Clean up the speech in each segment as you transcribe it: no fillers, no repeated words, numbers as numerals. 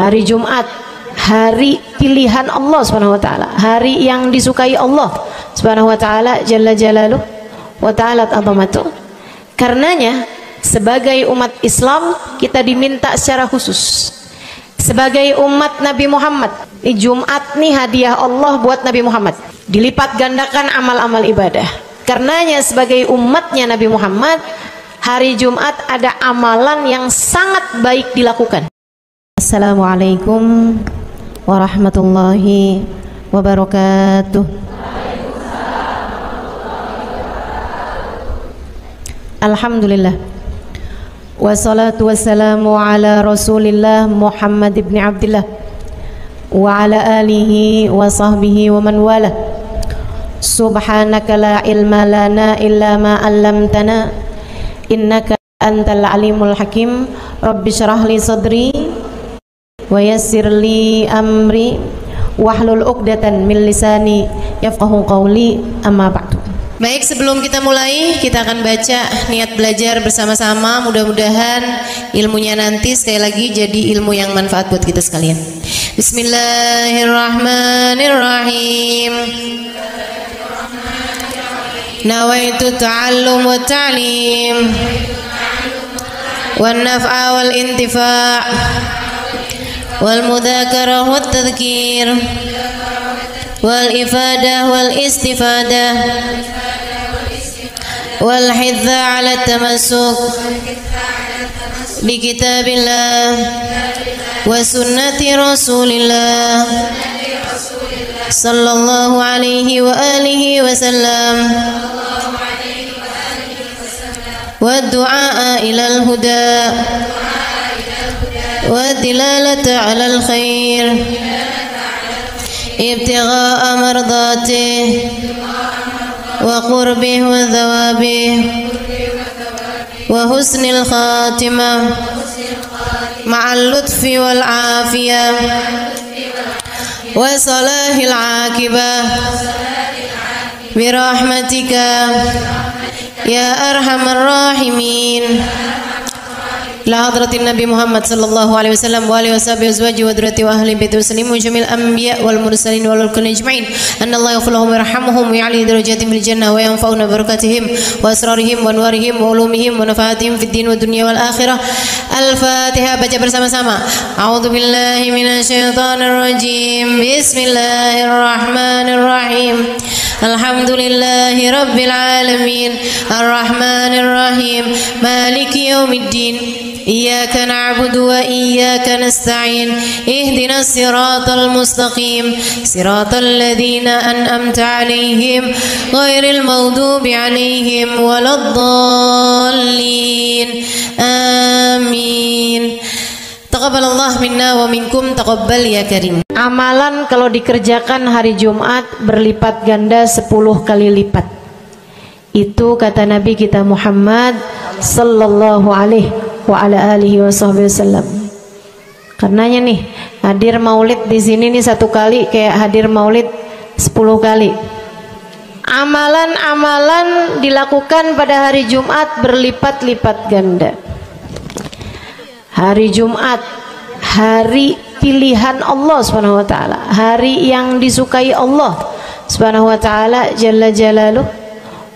Hari Jumat, hari pilihan Allah Subhanahu wa taala, hari yang disukai Allah Subhanahu wa taala jalla jalaluhu wa ta'ala azamatuh. Karenanya sebagai umat Islam kita diminta secara khusus sebagai umat Nabi Muhammad, di Jumat nih hadiah Allah buat Nabi Muhammad, dilipat gandakan amal-amal ibadah. Karenanya sebagai umatnya Nabi Muhammad, hari Jumat ada amalan yang sangat baik dilakukan. Assalamualaikum warahmatullahi wabarakatuh. Alhamdulillah, wassalatu wassalamu ala rasulillah Muhammad ibn Abdillah wa ala alihi wa sahbihi wa man wala. Subhanaka la ilma lana illa ma 'allamtana innaka antal alimul hakim. Rabbi syrah li sadri wa yassir li amri wahlul 'uqdatan min lisani yafqahu qawli, amma ba'du. Baik, sebelum kita mulai, kita akan baca niat belajar bersama-sama. Mudah-mudahan ilmunya nanti sekali lagi jadi ilmu yang manfaat buat kita sekalian. Bismillahirrahmanirrahim. Nawaitu ta'allum wa ta'lim wan naf'a wal intifa' wal mudzakarah wat tadhkir wal ifadah wal istifadah wal hidza 'ala tamassuk bi kitabillah wa sunnati rasulillah sallallahu alaihi wa alihi wasallam wa du'a ila al-huda wa dilalata 'ala al-khair ibtigha'a mardatih wa qurbih wa thawabih wa husnil khatimah ma'al lutfi wal afiyah wa salahil aqibah birahmatika ya arhamar rahimin. La hadratin Nabi Muhammad sallallahu alaihi wasallam wa alihi washabihi azwaji wa dzurriyyati wa ahli baiti waslimu jamil anbiya wal mursalin wal kulli ajma'in anna Allah yaghfiruhum wa yarhamuhum wa ya'li darajatihim fil jannah wa yanfa'una barakatihim wa asrarihim wa anwarihim wa ulumihim wa nafaatihim fid din wa dunya wal akhirah. Al-Fatihah, baca bersama-sama. A'udzu billahi minasyaitonir rajim. Bismillahirrahmanirrahim. Alhamdulillahi rabbil alamin arrahmanir rahim maliki yaumiddin. Iyyaka na'budu wa iyyaka nasta'in ihdinas siratal mustaqim siratal ladzina an'amta 'alaihim ghairil maghdubi 'alaihim waladdallin. Amin. Taqabbalallah minna wa minkum, taqabbal ya karim. Amalan kalau dikerjakan hari Jumat berlipat ganda 10 kali lipat. Itu kata Nabi kita Muhammad sallallahu alaihi wa ala alihi wasallam. Karenanya nih, hadir maulid di sini nih 1 kali kayak hadir maulid 10 kali. Amalan-amalan dilakukan pada hari Jumat berlipat-lipat ganda. Hari Jumat, hari pilihan Allah Subhanahu wa taala, hari yang disukai Allah Subhanahu wa taala jalla jalaluhu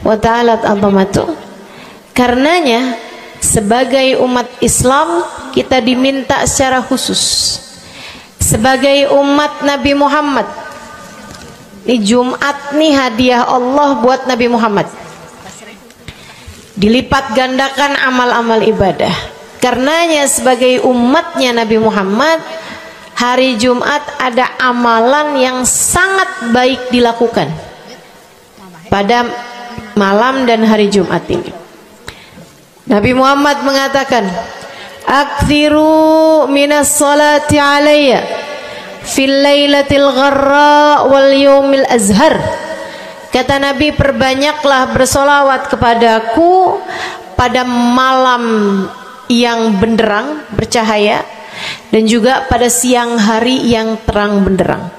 wa ta'ala azamatuh. Karenanya sebagai umat Islam kita diminta secara khusus sebagai umat Nabi Muhammad, di Jumat nih hadiah Allah buat Nabi Muhammad, dilipat gandakan amal-amal ibadah. Karenanya sebagai umatnya Nabi Muhammad, hari Jumat ada amalan yang sangat baik dilakukan pada malam dan hari Jumat ini. Nabi Muhammad mengatakan, "Aktsiru minas salati alayya fil lailatil gharra wal yaumil azhar." Kata Nabi, perbanyaklah bersolawat kepadaku pada malam yang benderang, bercahaya, dan juga pada siang hari yang terang benderang.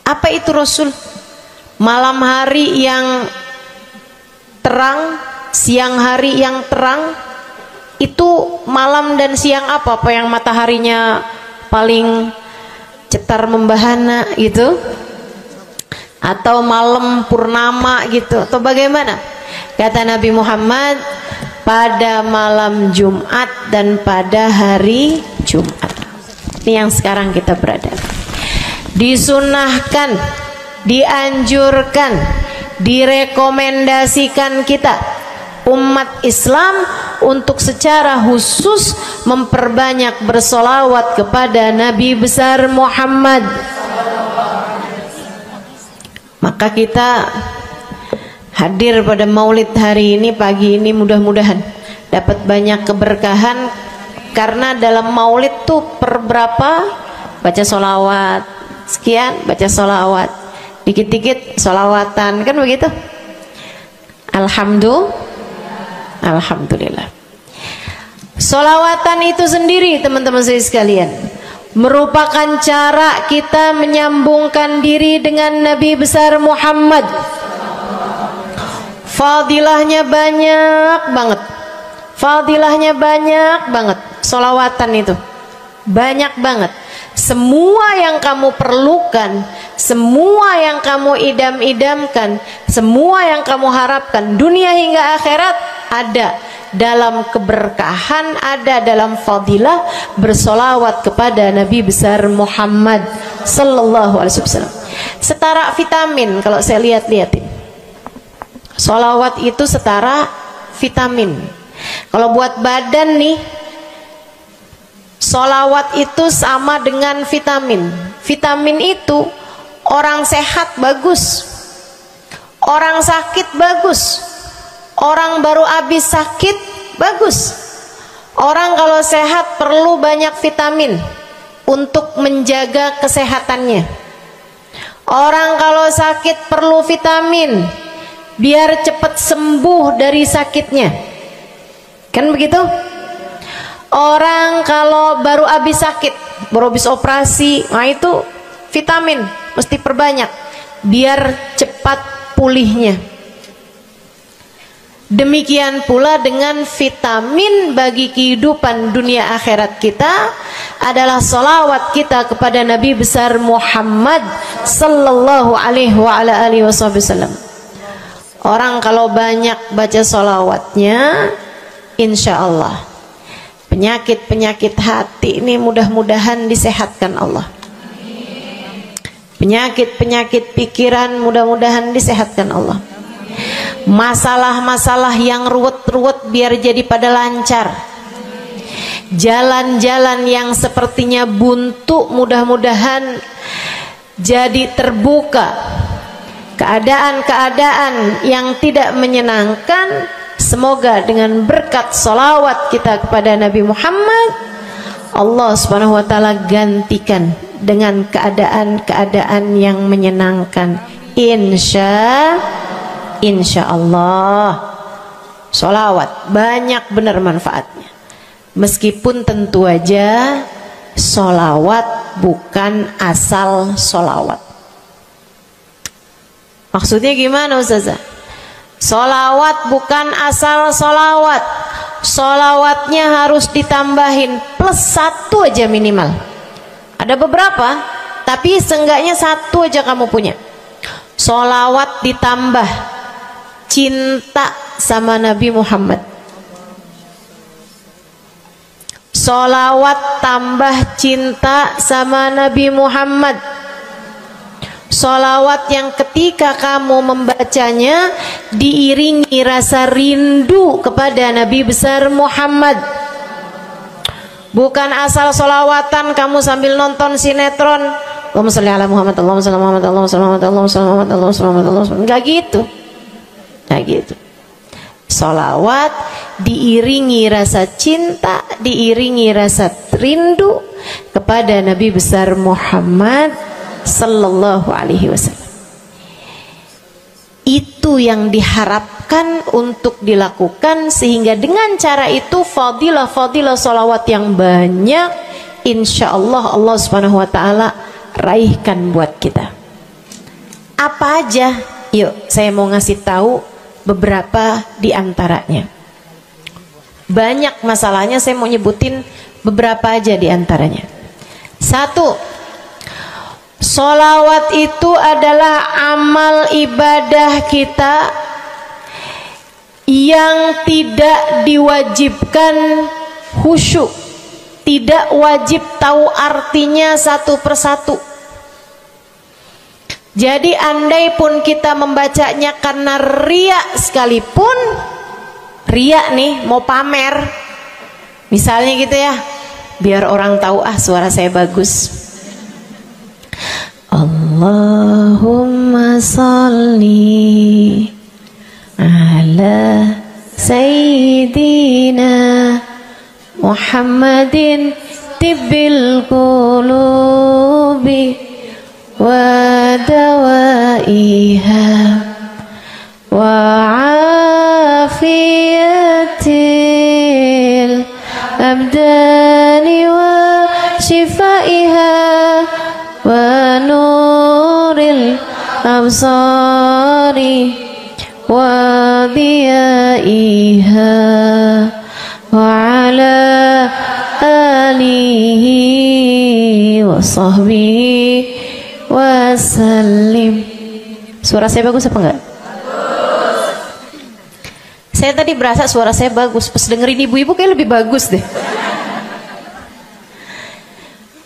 Apa itu Rasul? Malam hari yang terang, siang hari yang terang. Itu malam dan siang apa yang mataharinya paling cetar membahana gitu, atau malam purnama gitu, atau bagaimana? Kata Nabi Muhammad, pada malam Jumat dan pada hari Jumat. Ini yang sekarang kita berada. Disunahkan, dianjurkan, direkomendasikan kita umat Islam untuk secara khusus memperbanyak bersolawat kepada Nabi besar Muhammad. Maka kita hadir pada maulid hari ini, pagi ini, mudah-mudahan dapat banyak keberkahan, karena dalam maulid tuh per berapa baca solawat, sekian baca solawat, dikit-dikit solawatan, kan begitu. Alhamdulillah. Solawatan itu sendiri teman-teman saya sekalian merupakan cara kita menyambungkan diri dengan Nabi besar Muhammad. Fadilahnya banyak banget, fadilahnya banyak banget. Solawatan itu banyak banget. Semua yang kamu perlukan, semua yang kamu idam-idamkan, semua yang kamu harapkan dunia hingga akhirat ada dalam keberkahan, ada dalam fadilah bersolawat kepada Nabi besar Muhammad sallallahu alaihi wasallam. Setara vitamin kalau saya lihat-lihatin. Solawat itu setara vitamin. Kalau buat badan nih, solawat itu sama dengan vitamin. Vitamin itu orang sehat bagus, orang sakit bagus, orang baru habis sakit bagus. Orang kalau sehat perlu banyak vitamin untuk menjaga kesehatannya. Orang kalau sakit perlu vitamin biar cepat sembuh dari sakitnya, kan begitu? Orang kalau baru habis sakit, baru habis operasi, nah itu vitamin mesti perbanyak biar cepat pulihnya. Demikian pula dengan vitamin bagi kehidupan dunia akhirat kita adalah solawat kita kepada Nabi besar Muhammad sallallahu alaihi wasallam. Orang kalau banyak baca solawatnya, insya Allah penyakit-penyakit hati ini mudah-mudahan disehatkan Allah. Penyakit-penyakit pikiran mudah-mudahan disehatkan Allah. Masalah-masalah yang ruwet-ruwet biar jadi pada lancar. Jalan-jalan yang sepertinya buntu mudah-mudahan jadi terbuka. Keadaan-keadaan yang tidak menyenangkan, semoga dengan berkat salawat kita kepada Nabi Muhammad, Allah subhanahu wa ta'ala gantikan dengan keadaan-keadaan yang menyenangkan. Insya Allah. Salawat banyak benar manfaatnya. Meskipun tentu aja salawat bukan asal salawat. Maksudnya gimana Ustazah? Solawat bukan asal solawat. Solawatnya harus ditambahin plus 1 aja minimal. Ada beberapa, tapi seenggaknya 1 aja kamu punya. Solawat ditambah cinta sama Nabi Muhammad. Solawat tambah cinta sama Nabi Muhammad. Solawat yang ketika kamu membacanya diiringi rasa rindu kepada Nabi besar Muhammad. Bukan asal solawatan kamu sambil nonton sinetron, Allahumma sholli ala Muhammad, Allahumma sholli ala Muhammad, Allahumma sholli ala Muhammad, Allahumma sholli ala Muhammad, Allahumma sholli ala Muhammad, Allahumma sholli ala Muhammad. Enggak gitu. Enggak gitu. Solawat diiringi rasa cinta, diiringi rasa rindu kepada Nabi besar Muhammad sallallahu alaihi wasallam. Itu yang diharapkan untuk dilakukan, sehingga dengan cara itu fadilah-fadilah salawat yang banyak insya Allah Allah subhanahu wa ta'ala raihkan buat kita. Apa aja? Yuk saya mau ngasih tahu beberapa di antaranya. Banyak masalahnya, saya mau nyebutin beberapa aja di antaranya. Satu, sholawat itu adalah amal ibadah kita yang tidak diwajibkan khusyuk, tidak wajib tahu artinya satu persatu. Jadi andai pun kita membacanya karena riya sekalipun, riya nih mau pamer, misalnya gitu ya, biar orang tahu suara saya bagus. Allahumma sholli ala sayyidina Muhammadin tibbil qulubi wa dawaiha wa afiyatil abdani wa shifaiha wa nuril absari wa diyaiha wa ala alihi wa sahbihi wa sallim. Suara saya bagus apa enggak? Bagus. Saya tadi berasa suara saya bagus, pas dengerin ibu-ibu kayak lebih bagus deh.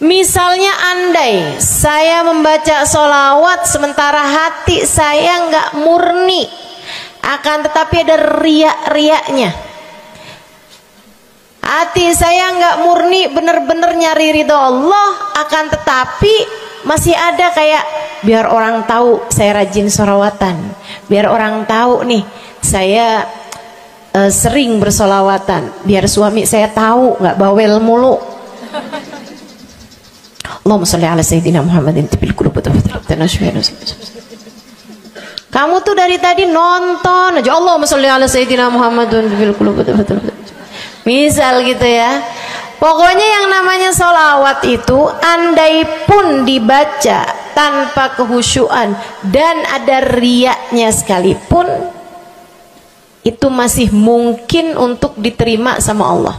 Misalnya andai saya membaca sholawat sementara hati saya nggak murni, akan tetapi ada riak-riaknya. Hati saya nggak murni bener-bener nyari ridho Allah, akan tetapi masih ada kayak biar orang tahu saya rajin sholawatan, biar orang tahu nih saya sering bersolawatan, biar suami saya tahu nggak bawel mulu. Allahumma sholli ala sayyidina Muhammadin tibil qulub. Kamu tuh dari tadi nonton aja Allahumma sholli ala sayyidina Muhammadin tibil qulub. Misal gitu ya. Pokoknya yang namanya sholawat itu andai pun dibaca tanpa kehusyuan dan ada riaknya sekalipun, itu masih mungkin untuk diterima sama Allah.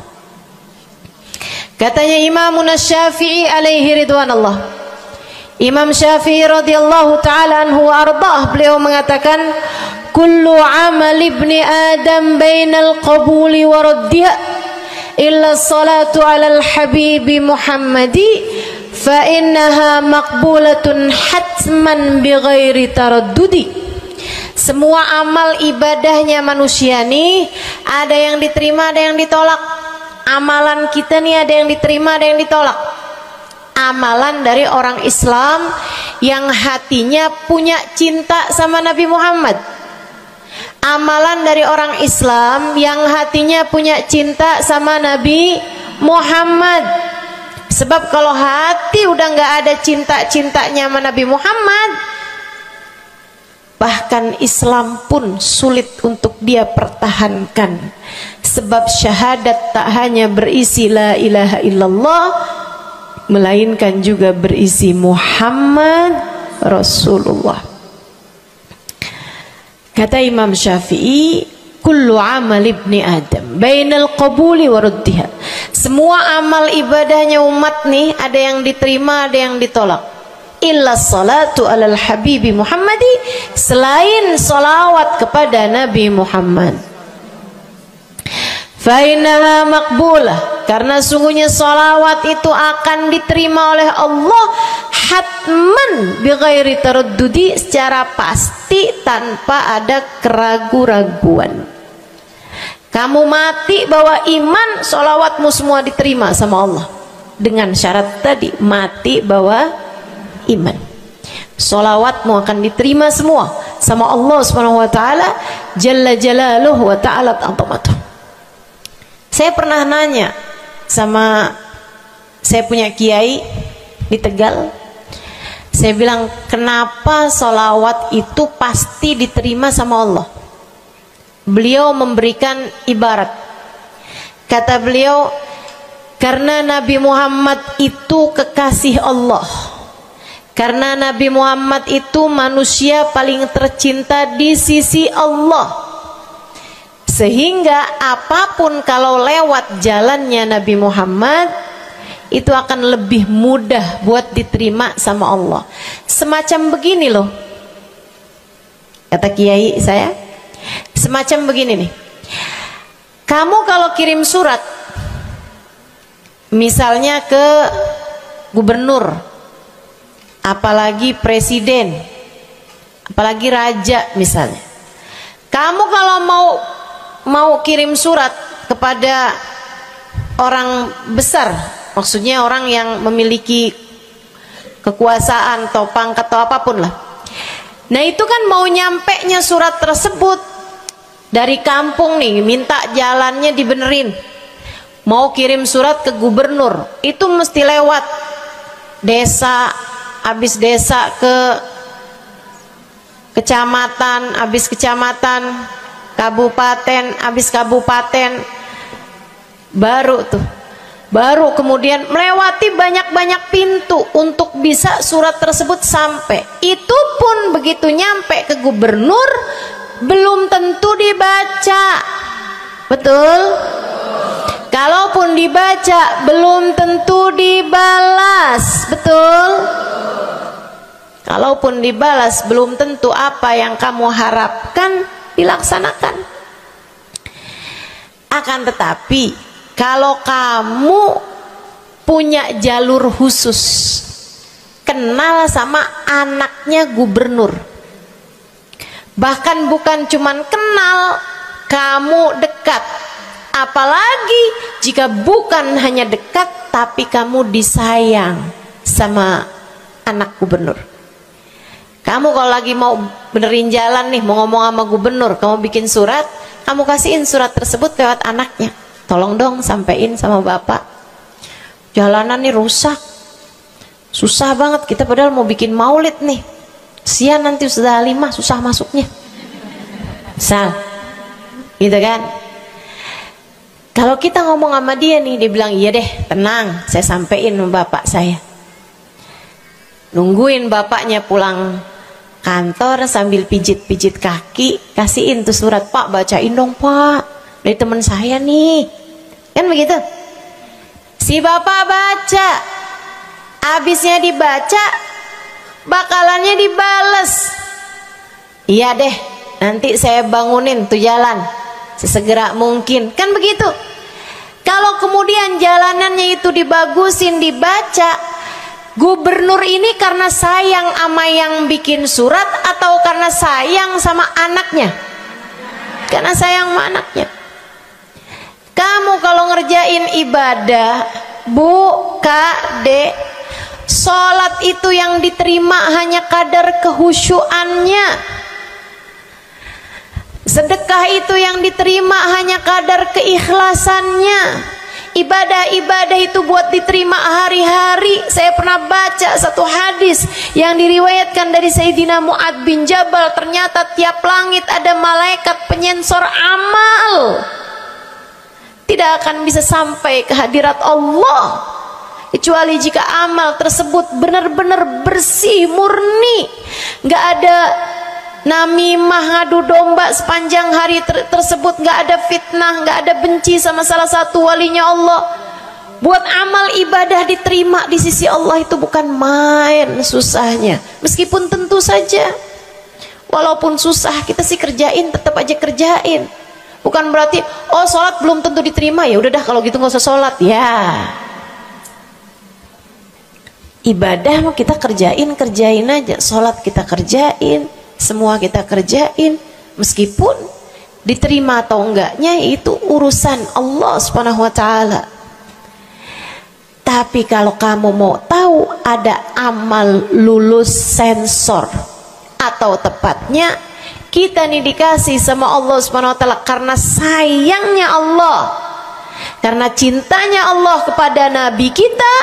Katanya Imam Syafi'i alaihi ridwanallah, Imam Syafi'i radhiyallahu ta'ala anhu wa ardhah, beliau mengatakan kullu amal ibni adam bainal qabuli wa raddiha illa salatu ala al-habibi Muhammadi fa innaha maqbulatun hatman bighairi taraddudi. Semua amal ibadahnya manusia nih ada yang diterima, ada yang ditolak. Amalan kita nih ada yang diterima, ada yang ditolak. Amalan dari orang Islam yang hatinya punya cinta sama Nabi Muhammad. Amalan dari orang Islam yang hatinya punya cinta sama Nabi Muhammad. Sebab kalau hati udah nggak ada cinta-cintanya sama Nabi Muhammad, bahkan Islam pun sulit untuk dia pertahankan. Sebab syahadat tak hanya berisi la ilaha illallah, melainkan juga berisi Muhammad Rasulullah. Kata Imam Syafi'i, kullu amal ibni adam bainal qabuli wa raddiha. Semua amal ibadahnya umat nih ada yang diterima, ada yang ditolak. Illa salatu alal habibi Muhammadi, selain salawat kepada Nabi Muhammad. Fa innaha maqbulah, karena sungguhnya salawat itu akan diterima oleh Allah hatman bighairi taraddudi, secara pasti tanpa ada keraguan-raguan. Kamu mati bawa iman, salawatmu semua diterima sama Allah. Dengan syarat tadi, mati bawa iman, salawatmu akan diterima semua sama Allah Subhanahu wa taala jalla jalaluhu wa ta'ala azamatuh. Saya pernah nanya sama saya punya kiai di Tegal. Saya bilang, kenapa salawat itu pasti diterima sama Allah? Beliau memberikan ibarat. Kata beliau, karena Nabi Muhammad itu kekasih Allah. Karena Nabi Muhammad itu manusia paling tercinta di sisi Allah. Sehingga apapun kalau lewat jalannya Nabi Muhammad itu akan lebih mudah buat diterima sama Allah. Semacam begini loh, kata kiai saya, semacam begini nih. Kamu kalau kirim surat misalnya ke gubernur, apalagi presiden, apalagi raja misalnya, kamu kalau mau kirim surat kepada orang besar, maksudnya orang yang memiliki kekuasaan atau pangkat atau apapun lah. Nah itu kan mau nyampenya surat tersebut dari kampung nih, minta jalannya dibenerin, mau kirim surat ke gubernur, itu mesti lewat desa, habis desa ke kecamatan, habis kecamatan, kabupaten, habis kabupaten, baru kemudian melewati banyak-banyak pintu untuk bisa surat tersebut sampai. Itu pun begitu nyampe ke gubernur belum tentu dibaca, betul? Kalaupun dibaca belum tentu dibalas, betul? Kalaupun dibalas belum tentu apa yang kamu harapkan dilaksanakan. Akan tetapi kalau kamu punya jalur khusus, kenal sama anaknya gubernur, bahkan bukan cuman kenal, kamu dekat, apalagi jika bukan hanya dekat tapi kamu disayang sama anak gubernur. Kamu kalau lagi mau benerin jalan nih, mau ngomong sama gubernur, kamu bikin surat, kamu kasihin surat tersebut lewat anaknya, tolong dong sampein sama bapak, jalanan nih rusak, susah banget, kita padahal mau bikin maulid nih, sian nanti sudah 5 susah masuknya, misal gitu kan. Kalau kita ngomong sama dia nih, dia bilang iya deh, tenang, saya sampein sama bapak saya. Nungguin bapaknya pulang kantor sambil pijit-pijit kaki, kasihin tuh surat, Pak bacain dong Pak, dari teman saya nih, kan begitu. Si bapak baca, habisnya dibaca, bakalannya dibales, iya deh, nanti saya bangunin tuh jalan sesegera mungkin, kan begitu. Kalau kemudian jalanannya itu dibagusin, dibaca, gubernur ini karena sayang sama yang bikin surat atau karena sayang sama anaknya? Karena sayang sama anaknya. Kamu kalau ngerjain ibadah, Bu, Kak, Dek, sholat itu yang diterima hanya kadar kehusyuannya. Sedekah itu yang diterima hanya kadar keikhlasannya. Ibadah-ibadah itu buat diterima hari-hari. Saya pernah baca satu hadis yang diriwayatkan dari Sayyidina Mu'ad bin Jabal, ternyata tiap langit ada malaikat penyensor amal, tidak akan bisa sampai ke hadirat Allah kecuali jika amal tersebut benar-benar bersih, murni, nggak ada namimah, ngadu domba sepanjang hari tersebut, nggak ada fitnah, nggak ada benci sama salah satu walinya Allah. Buat amal ibadah diterima di sisi Allah itu bukan main susahnya. Meskipun tentu saja walaupun susah kita sih kerjain, tetap aja kerjain. Bukan berarti oh sholat belum tentu diterima, ya udah dah kalau gitu nggak usah sholat ya. Ibadah mau kita kerjain aja, sholat kita kerjain, semua kita kerjain, meskipun diterima atau enggaknya itu urusan Allah Subhanahu wa taala. Tapi kalau kamu mau tahu, ada amal lulus sensor, atau tepatnya kita nih dikasih sama Allah Subhanahu wa taala karena sayangnya Allah, karena cintanya Allah kepada nabi kita,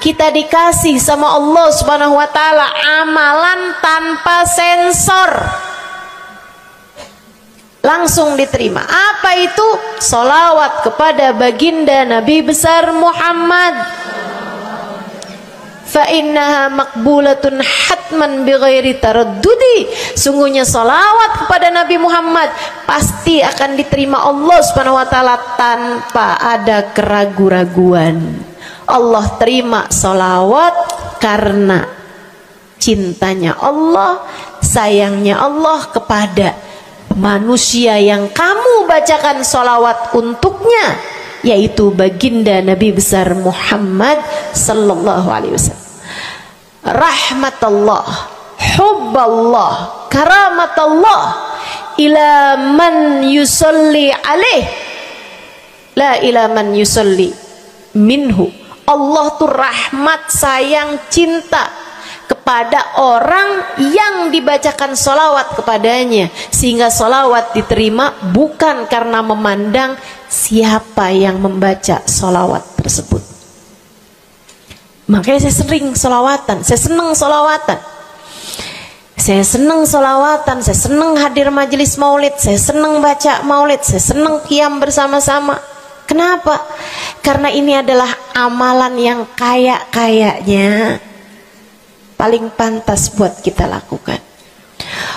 kita dikasih sama Allah Subhanahu wa taala amalan tanpa sensor, langsung diterima. Apa itu? Sholawat kepada baginda Nabi besar Muhammad. fa innaha maqbulatun hatman bighairi taraddudi. Sungguhnya salawat kepada Nabi Muhammad pasti akan diterima Allah Subhanahu wa taala tanpa ada keraguan-raguan. Allah terima salawat karena cintanya Allah, sayangnya Allah kepada manusia yang kamu bacakan salawat untuknya, yaitu baginda Nabi besar Muhammad sallallahu alaihi wasallam. Rahmatullah, hubballah, karamatullah ila man yusalli alaih, la ila man yusalli minhu. Allah tuh rahmat, sayang, cinta kepada orang yang dibacakan solawat kepadanya, sehingga solawat diterima bukan karena memandang siapa yang membaca solawat tersebut. Makanya saya sering solawatan, saya senang solawatan, saya senang solawatan, saya senang hadir majelis maulid, saya senang baca maulid, saya senang qiyam bersama-sama. Kenapa? Karena ini adalah amalan yang kayaknya paling pantas buat kita lakukan.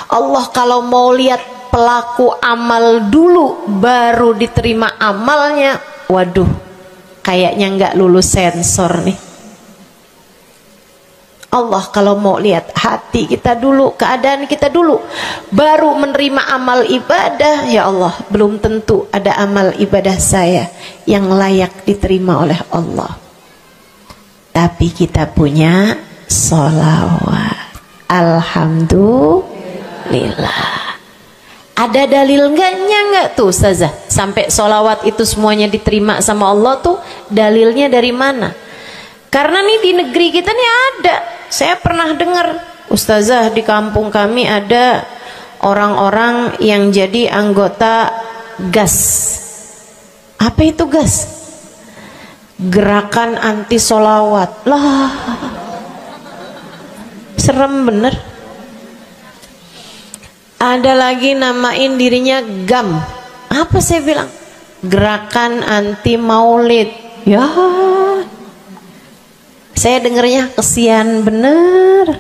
Allah kalau mau lihat pelaku amal dulu baru diterima amalnya, waduh, kayaknya nggak lulus sensor nih. Allah kalau mau lihat hati kita dulu, keadaan kita dulu, baru menerima amal ibadah, ya Allah, belum tentu ada amal ibadah saya yang layak diterima oleh Allah. Tapi kita punya sholawat, alhamdulillah. Ada dalil nggak tuh Ustazah sampai sholawat itu semuanya diterima sama Allah tuh? Dalilnya dari mana? Karena nih di negeri kita nih ada, saya pernah dengar Ustazah, di kampung kami ada orang-orang yang jadi anggota GAS. Apa itu GAS? Gerakan anti sholawat. Lah, serem bener. Ada lagi namain dirinya GAM. Apa saya bilang? Gerakan anti maulid. Ya, saya dengernya kesian bener,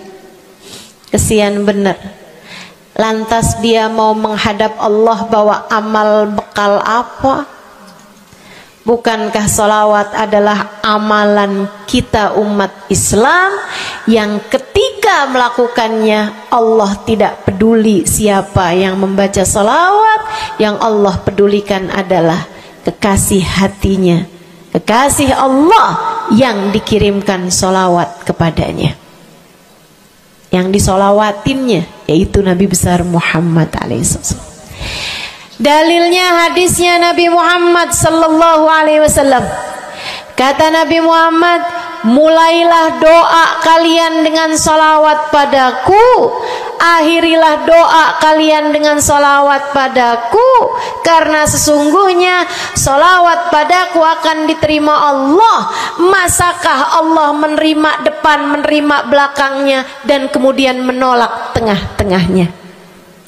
kesian bener. Lantas dia mau menghadap Allah bawa amal bekal apa? Bukankah sholawat adalah amalan kita umat Islam yang ketika melakukannya Allah tidak peduli siapa yang membaca sholawat, yang Allah pedulikan adalah kekasih hatinya, kekasih Allah yang dikirimkan sholawat kepadanya, yang disolawatinnya yaitu Nabi besar Muhammad alaihissalam. Dalilnya hadisnya Nabi Muhammad sallallahu alaihi wasallam. Kata Nabi Muhammad, mulailah doa kalian dengan salawat padaku, akhirilah doa kalian dengan salawat padaku, karena sesungguhnya salawat padaku akan diterima Allah. Masakah Allah menerima depan, menerima belakangnya, dan kemudian menolak tengah-tengahnya?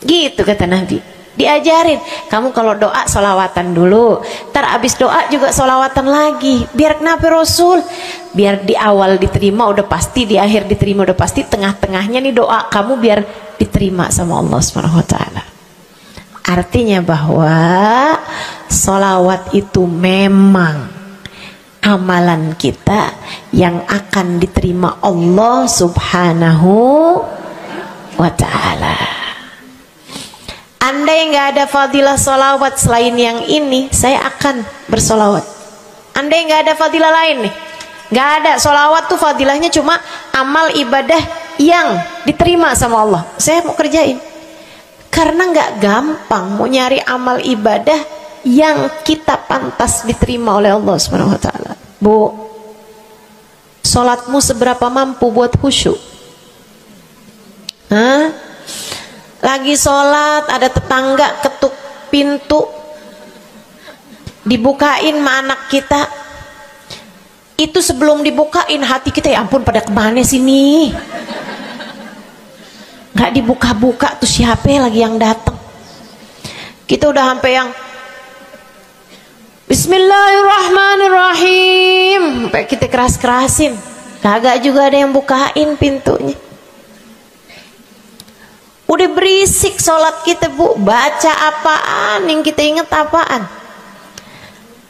Gitu kata Nabi. Diajarin, kamu kalau doa solawatan dulu, ntar abis doa juga solawatan lagi. Biar kenapa Rasul? Biar di awal diterima udah pasti, di akhir diterima udah pasti, tengah-tengahnya nih doa kamu biar diterima sama Allah Subhanahu wa taala. Artinya bahwa solawat itu memang amalan kita yang akan diterima Allah Subhanahu wa taala. Andai nggak ada fadilah solawat selain yang ini, saya akan bersolawat. Andai nggak ada fadilah lain nih, nggak ada, solawat tuh fadilahnya cuma amal ibadah yang diterima sama Allah, saya mau kerjain. Karena nggak gampang mau nyari amal ibadah yang kita pantas diterima oleh Allah Subhanahu wa taala. Bu, sholatmu seberapa mampu buat khusyuk? Hah? Lagi sholat ada tetangga ketuk pintu, dibukain sama anak kita. Itu sebelum dibukain hati kita, ya ampun pada kemana sini? Nggak dibuka-buka tuh siapa lagi yang datang? Kita udah sampai yang Bismillahirrahmanirrahim, sampai kita keras-kerasin. kagak juga ada yang bukain pintunya. Udah berisik sholat kita Bu, baca apaan, yang kita inget apaan.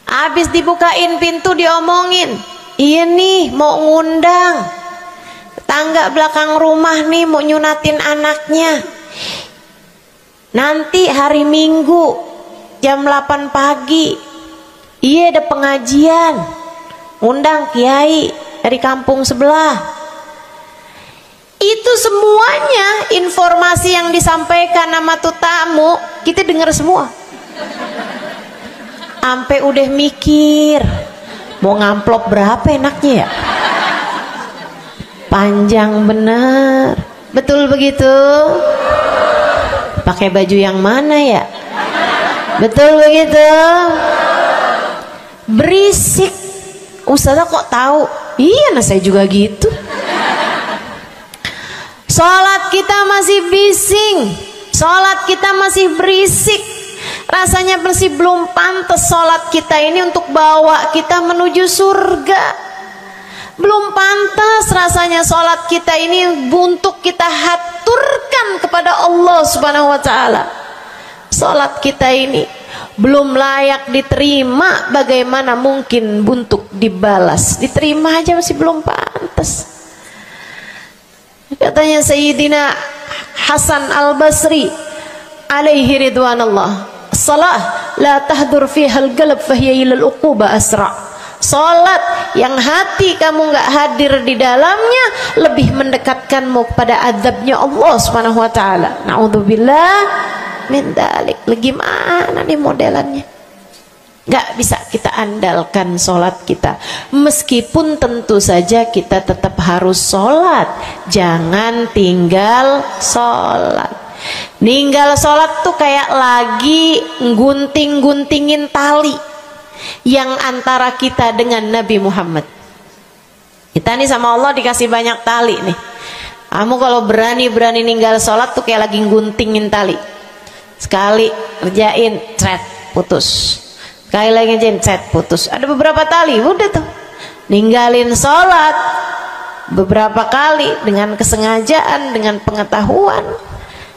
Habis dibukain pintu diomongin, iya nih mau ngundang tetangga belakang rumah nih, mau nyunatin anaknya. Nanti hari Minggu jam 8 pagi, iya ada pengajian, undang kiai dari kampung sebelah. Itu semuanya informasi yang disampaikan sama tuh tamu, kita dengar semua. Sampai udah mikir, mau ngamplop berapa enaknya ya? Panjang bener. Betul begitu? Pakai baju yang mana ya? Betul begitu? Berisik. Ustazah kok tahu? Iya, nah saya juga gitu. Sholat kita masih bising, sholat kita masih berisik. Rasanya masih belum pantas sholat kita ini untuk bawa kita menuju surga. Belum pantas rasanya sholat kita ini untuk kita haturkan kepada Allah Subhanahu wa ta'ala. Sholat kita ini belum layak diterima, bagaimana mungkin untuk dibalas? Diterima aja masih belum pantas. Katanya Sayyidina Hasan Al-Basri alaihi ridwanallah, salah la tahdur fiha al-qalb fahiya ila al-uquba asra. Salat yang hati kamu nggak hadir di dalamnya lebih mendekatkanmu kepada azabnya Allah Subhanahu wa taala. Naudzubillah min dzalik. Gimana nih modelannya? Gak bisa kita andalkan sholat kita, meskipun tentu saja kita tetap harus sholat. Jangan tinggal sholat. Ninggal sholat tuh kayak lagi gunting-guntingin tali yang antara kita dengan Nabi Muhammad. Kita nih sama Allah dikasih banyak tali nih. Kamu kalau berani-berani ninggal sholat tuh kayak lagi guntingin tali. Sekali kerjain, cret, putus. Sekali lagi cet, putus. Ada beberapa tali, udah tuh ninggalin sholat beberapa kali dengan kesengajaan, dengan pengetahuan,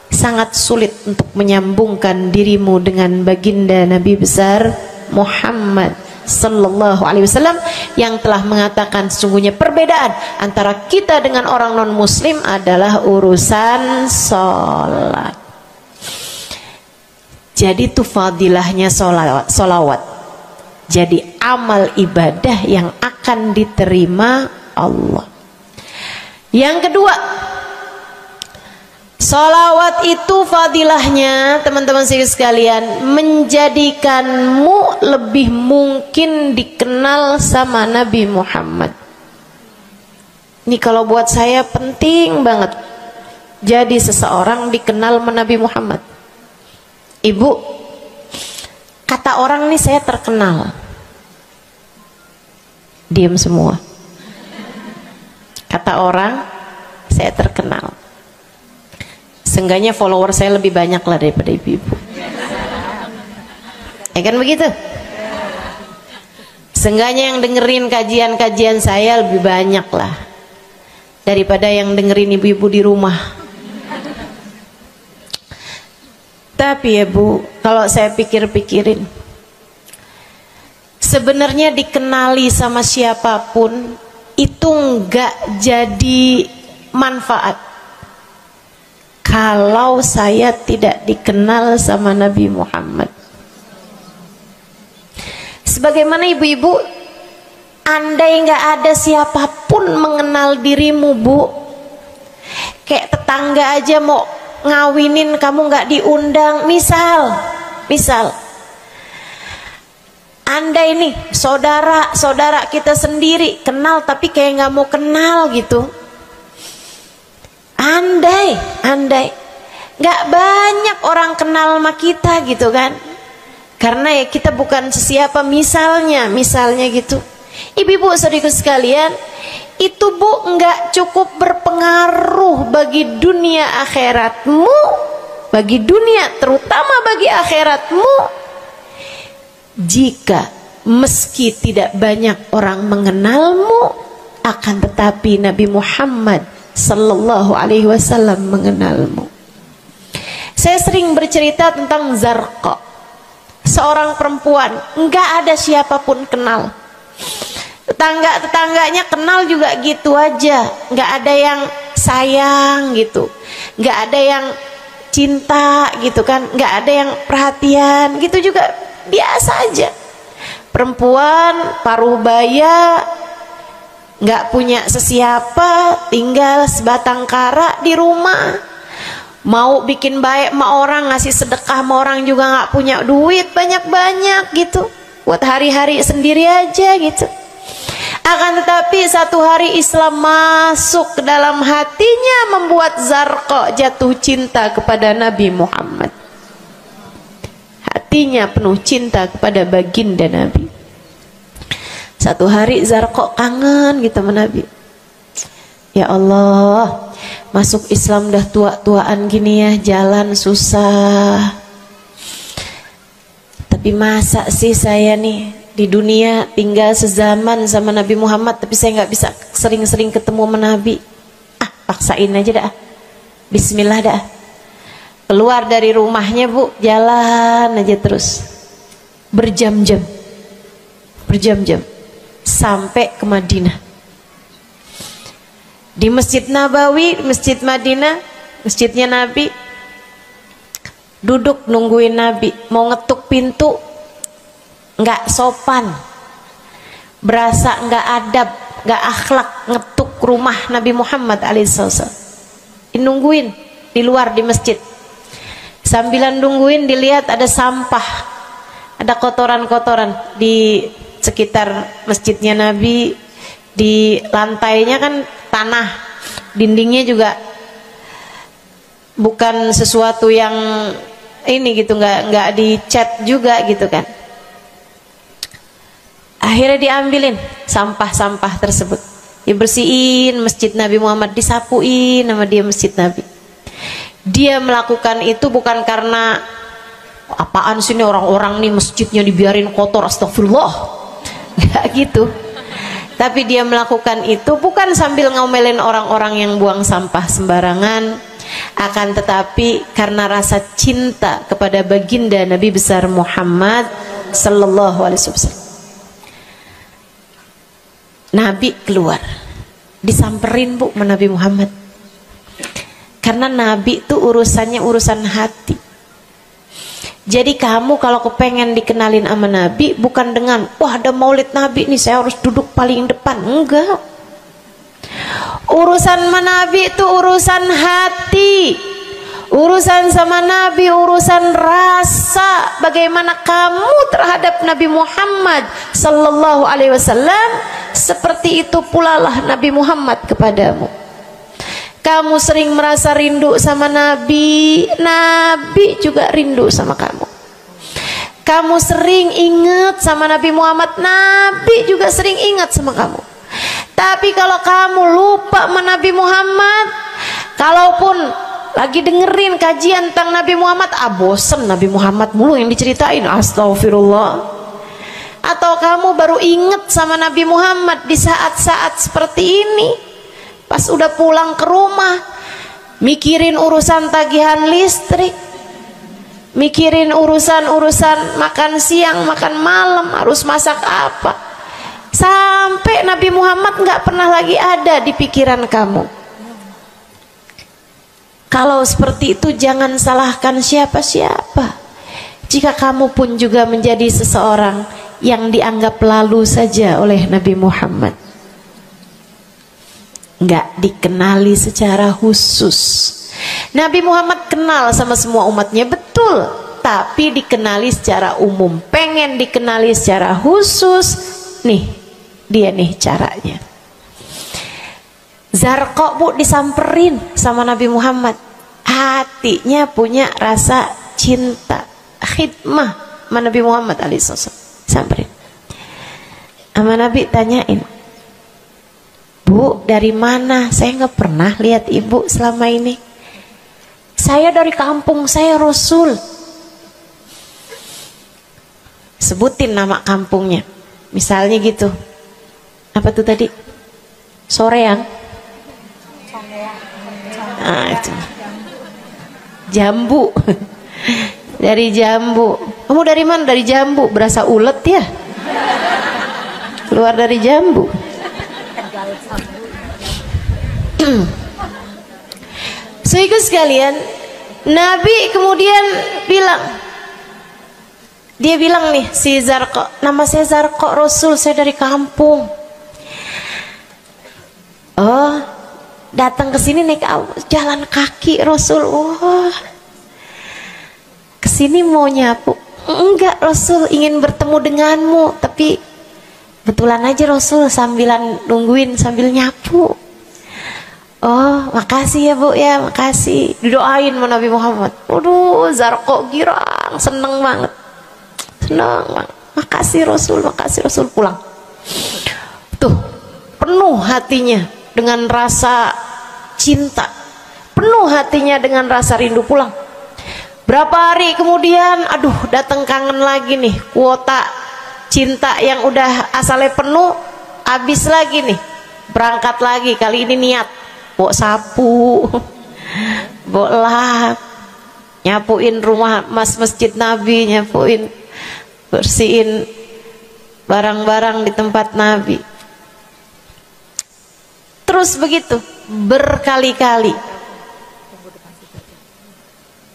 sangat sulit untuk menyambungkan dirimu dengan baginda Nabi besar Muhammad sallallahu alaihi wasallam yang telah mengatakan sesungguhnya perbedaan antara kita dengan orang non muslim adalah urusan sholat. Jadi itu fadilahnya solawat. Jadi amal ibadah yang akan diterima Allah. Yang kedua, solawat itu fadilahnya teman-teman sekalian menjadikanmu lebih mungkin dikenal sama Nabi Muhammad. Ini kalau buat saya penting banget. Jadi seseorang dikenal sama Nabi Muhammad. Ibu, kata orang nih saya terkenal. Diam semua. Kata orang saya terkenal. Seenggaknya follower saya lebih banyak lah daripada ibu-ibu. Ya kan begitu? Seenggaknya yang dengerin kajian-kajian saya lebih banyak lah daripada yang dengerin ibu-ibu di rumah. Tapi ya Bu, kalau saya pikir-pikirin, sebenarnya dikenali sama siapapun itu enggak jadi manfaat kalau saya tidak dikenal sama Nabi Muhammad. Sebagaimana ibu-ibu, andai enggak ada siapapun mengenal dirimu Bu, kayak tetangga aja mau ngawinin kamu nggak diundang, misal andai nih saudara kita sendiri kenal tapi kayak nggak mau kenal gitu, andai nggak banyak orang kenal sama kita gitu kan, karena ya kita bukan sesiapa, misalnya gitu. Ibu-ibu saudaraku sekalian, itu Bu nggak cukup berpengaruh bagi dunia akhiratmu, bagi dunia terutama bagi akhiratmu, jika meski tidak banyak orang mengenalmu, akan tetapi Nabi Muhammad sallallahu alaihi wasallam mengenalmu. Saya sering bercerita tentang Zarqa, seorang perempuan, enggak ada siapapun kenal. Tetangga-tetangganya kenal juga gitu aja, enggak ada yang sayang gitu, enggak ada yang cinta gitu kan, enggak ada yang perhatian gitu, juga biasa aja. Perempuan paruh baya, nggak punya sesiapa, tinggal sebatang kara di rumah. Mau bikin baik sama orang, ngasih sedekah sama orang juga nggak punya duit banyak-banyak gitu, buat hari-hari sendiri aja gitu. Akan tetapi satu hari Islam masuk ke dalam hatinya, membuat Zarqa jatuh cinta kepada Nabi Muhammad. Hatinya penuh cinta kepada baginda Nabi. Satu hari Zarqa kangen gitu sama Nabi. Ya Allah, masuk Islam dah tua-tuaan gini ya, jalan susah. Tapi masa sih saya nih di dunia tinggal sezaman sama Nabi Muhammad, tapi saya nggak bisa sering-sering ketemu sama Nabi. Paksain aja dah, bismillah dah. Keluar dari rumahnya Bu, jalan aja terus berjam-jam sampai ke Madinah. Di Masjid Nabawi, Masjid Madinah, masjidnya Nabi, duduk nungguin Nabi. Mau ngetuk pintu nggak sopan, berasa nggak adab, nggak akhlak, ngetuk rumah Nabi Muhammad alaihissalam. Nungguin di luar di masjid. Sambilan nungguin dilihat ada sampah, ada kotoran-kotoran di sekitar masjidnya Nabi. Di lantainya kan tanah, dindingnya juga bukan sesuatu yang ini gitu, nggak dicat juga gitu kan. Akhirnya diambilin sampah-sampah tersebut, dibersihin masjid Nabi Muhammad, disapuin nama dia masjid Nabi. Dia melakukan itu bukan karena apaan sih nih orang-orang nih masjidnya dibiarin kotor, astagfirullah, nggak gitu. Tapi dia melakukan itu bukan sambil ngomelin orang-orang yang buang sampah sembarangan, akan tetapi karena rasa cinta kepada baginda Nabi besar Muhammad sallallahu alaihi wasallam. Nabi keluar, disamperin Bu sama Nabi Muhammad. Karena Nabi itu urusannya urusan hati. Jadi kamu kalau kepengen dikenalin sama Nabi, bukan dengan wah ada maulid Nabi nih saya harus duduk paling depan, enggak. Urusan sama Nabi itu urusan hati. Urusan sama Nabi urusan rasa, bagaimana kamu terhadap Nabi Muhammad sallallahu alaihi wasallam, seperti itu pula lah Nabi Muhammad kepadamu. Kamu sering merasa rindu sama Nabi, Nabi juga rindu sama kamu. Kamu sering ingat sama Nabi Muhammad, Nabi juga sering ingat sama kamu. Tapi kalau kamu lupa sama Nabi Muhammad, kalaupun lagi dengerin kajian tentang Nabi Muhammad, bosen Nabi Muhammad mulu yang diceritain, astagfirullah. Atau kamu baru ingat sama Nabi Muhammad di saat-saat seperti ini, pas udah pulang ke rumah, mikirin urusan tagihan listrik, mikirin urusan makan siang, makan malam, harus masak apa, sampai Nabi Muhammad nggak pernah lagi ada di pikiran kamu. Kalau seperti itu jangan salahkan siapa-siapa. Jika kamu pun juga menjadi seseorang yang dianggap lalu saja oleh Nabi Muhammad, nggak dikenali secara khusus. Nabi Muhammad kenal sama semua umatnya, betul, tapi dikenali secara umum. Pengen dikenali secara khusus, nih dia nih caranya. Zarqa Bu disamperin sama Nabi Muhammad, hatinya punya rasa cinta, khidmah sama Nabi Muhammad alaihissalam. Samperin sama Nabi, tanyain, Bu dari mana? Saya nggak pernah lihat ibu selama ini. Saya dari kampung saya Rasul. Sebutin nama kampungnya, misalnya gitu. Apa tuh tadi? Soreang. Nah, itu. Jambu. Dari Jambu. Kamu dari mana? Dari Jambu. Berasa ulet ya? Keluar dari Jambu. Saudara sekalian, Nabi kemudian bilang, dia bilang nih si Zarqa, nama saya Zarqa Rasul, saya dari kampung. Oh, datang ke sini naik jalan kaki Rasul. Wah, kesini mau nyapu? Enggak Rasul, ingin bertemu denganmu, tapi betulan aja Rasul sambilan nungguin sambil nyapu. Oh, makasih ya Bu ya, makasih. Didoain sama Nabi Muhammad. Waduh, Zarqa girang, seneng banget. Seneng banget. Makasih Rasul pulang. Tuh, penuh hatinya dengan rasa cinta. Penuh hatinya dengan rasa rindu pulang. Berapa hari kemudian, aduh datang kangen lagi nih. Kuota cinta yang udah asalnya penuh, habis lagi nih. Berangkat lagi, kali ini niat. Bawa sapu, bawa lap, nyapuin rumah masjid Nabi, nyapuin, bersihin barang-barang di tempat Nabi. Terus begitu berkali-kali.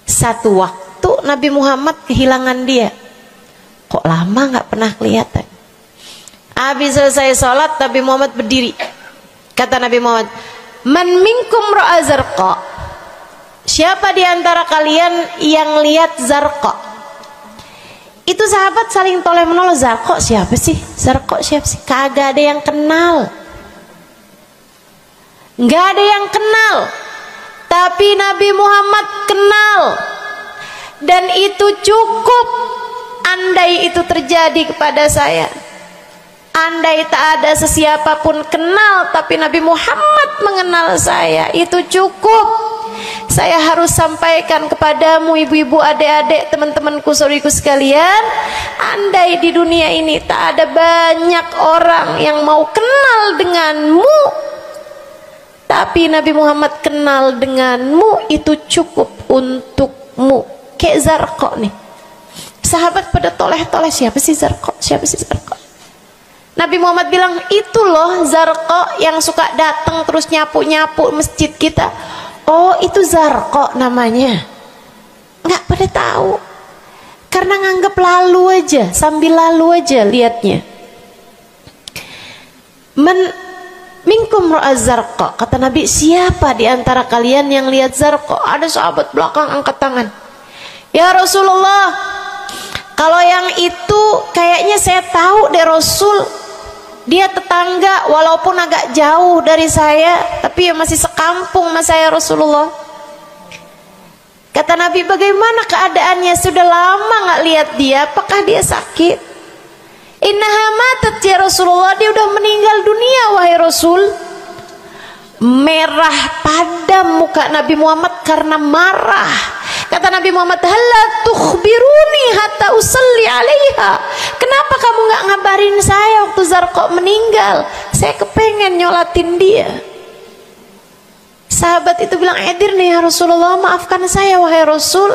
Satu waktu Nabi Muhammad kehilangan dia. Kok lama nggak pernah kelihatan. Habis selesai sholat Nabi Muhammad berdiri. Kata Nabi Muhammad, man minkum ra'a Zarqa. Siapa di antara kalian yang lihat Zarqa? Itu sahabat saling toleh menolong. Zarqa siapa sih? Zarqa siapa sih? Kagak ada yang kenal. Nggak ada yang kenal. Tapi Nabi Muhammad kenal. Dan itu cukup. Andai itu terjadi kepada saya, andai tak ada sesiapa pun kenal, tapi Nabi Muhammad mengenal saya, itu cukup. Saya harus sampaikan kepadamu ibu-ibu, adik-adik, teman-temanku, saudariku sekalian, andai di dunia ini tak ada banyak orang yang mau kenal denganmu, tapi Nabi Muhammad kenal denganmu, itu cukup untukmu. Kayak Zarqa nih, sahabat pada toleh-toleh, siapa sih Zarqa? Siapa sih Zarqa? Nabi Muhammad bilang, itu loh Zarqa yang suka datang terus nyapu-nyapu masjid kita. Oh, itu Zarqa namanya. Nggak pada tahu, karena nganggap lalu aja, sambil lalu aja liatnya. Minkum ra'a Zarqa. Kata Nabi, siapa di antara kalian yang lihat Zarqa? Ada sahabat belakang angkat tangan. Ya Rasulullah, kalau yang itu kayaknya saya tahu deh Rasul. Dia tetangga walaupun agak jauh dari saya, tapi ya masih sekampung sama saya Rasulullah. Kata Nabi, bagaimana keadaannya? Sudah lama nggak lihat dia, apakah dia sakit? Innaha matat ya Rasulullah, dia udah meninggal dunia wahai Rasul. Merah padam muka Nabi Muhammad karena marah. Kata Nabi Muhammad, halla tukhbiruni hatta usalli alaiha. Kenapa kamu nggak ngabarin saya waktu Zarqa meninggal? Saya kepengen nyolatin dia. Sahabat itu bilang, edir nih ya Rasulullah, maafkan saya wahai Rasul.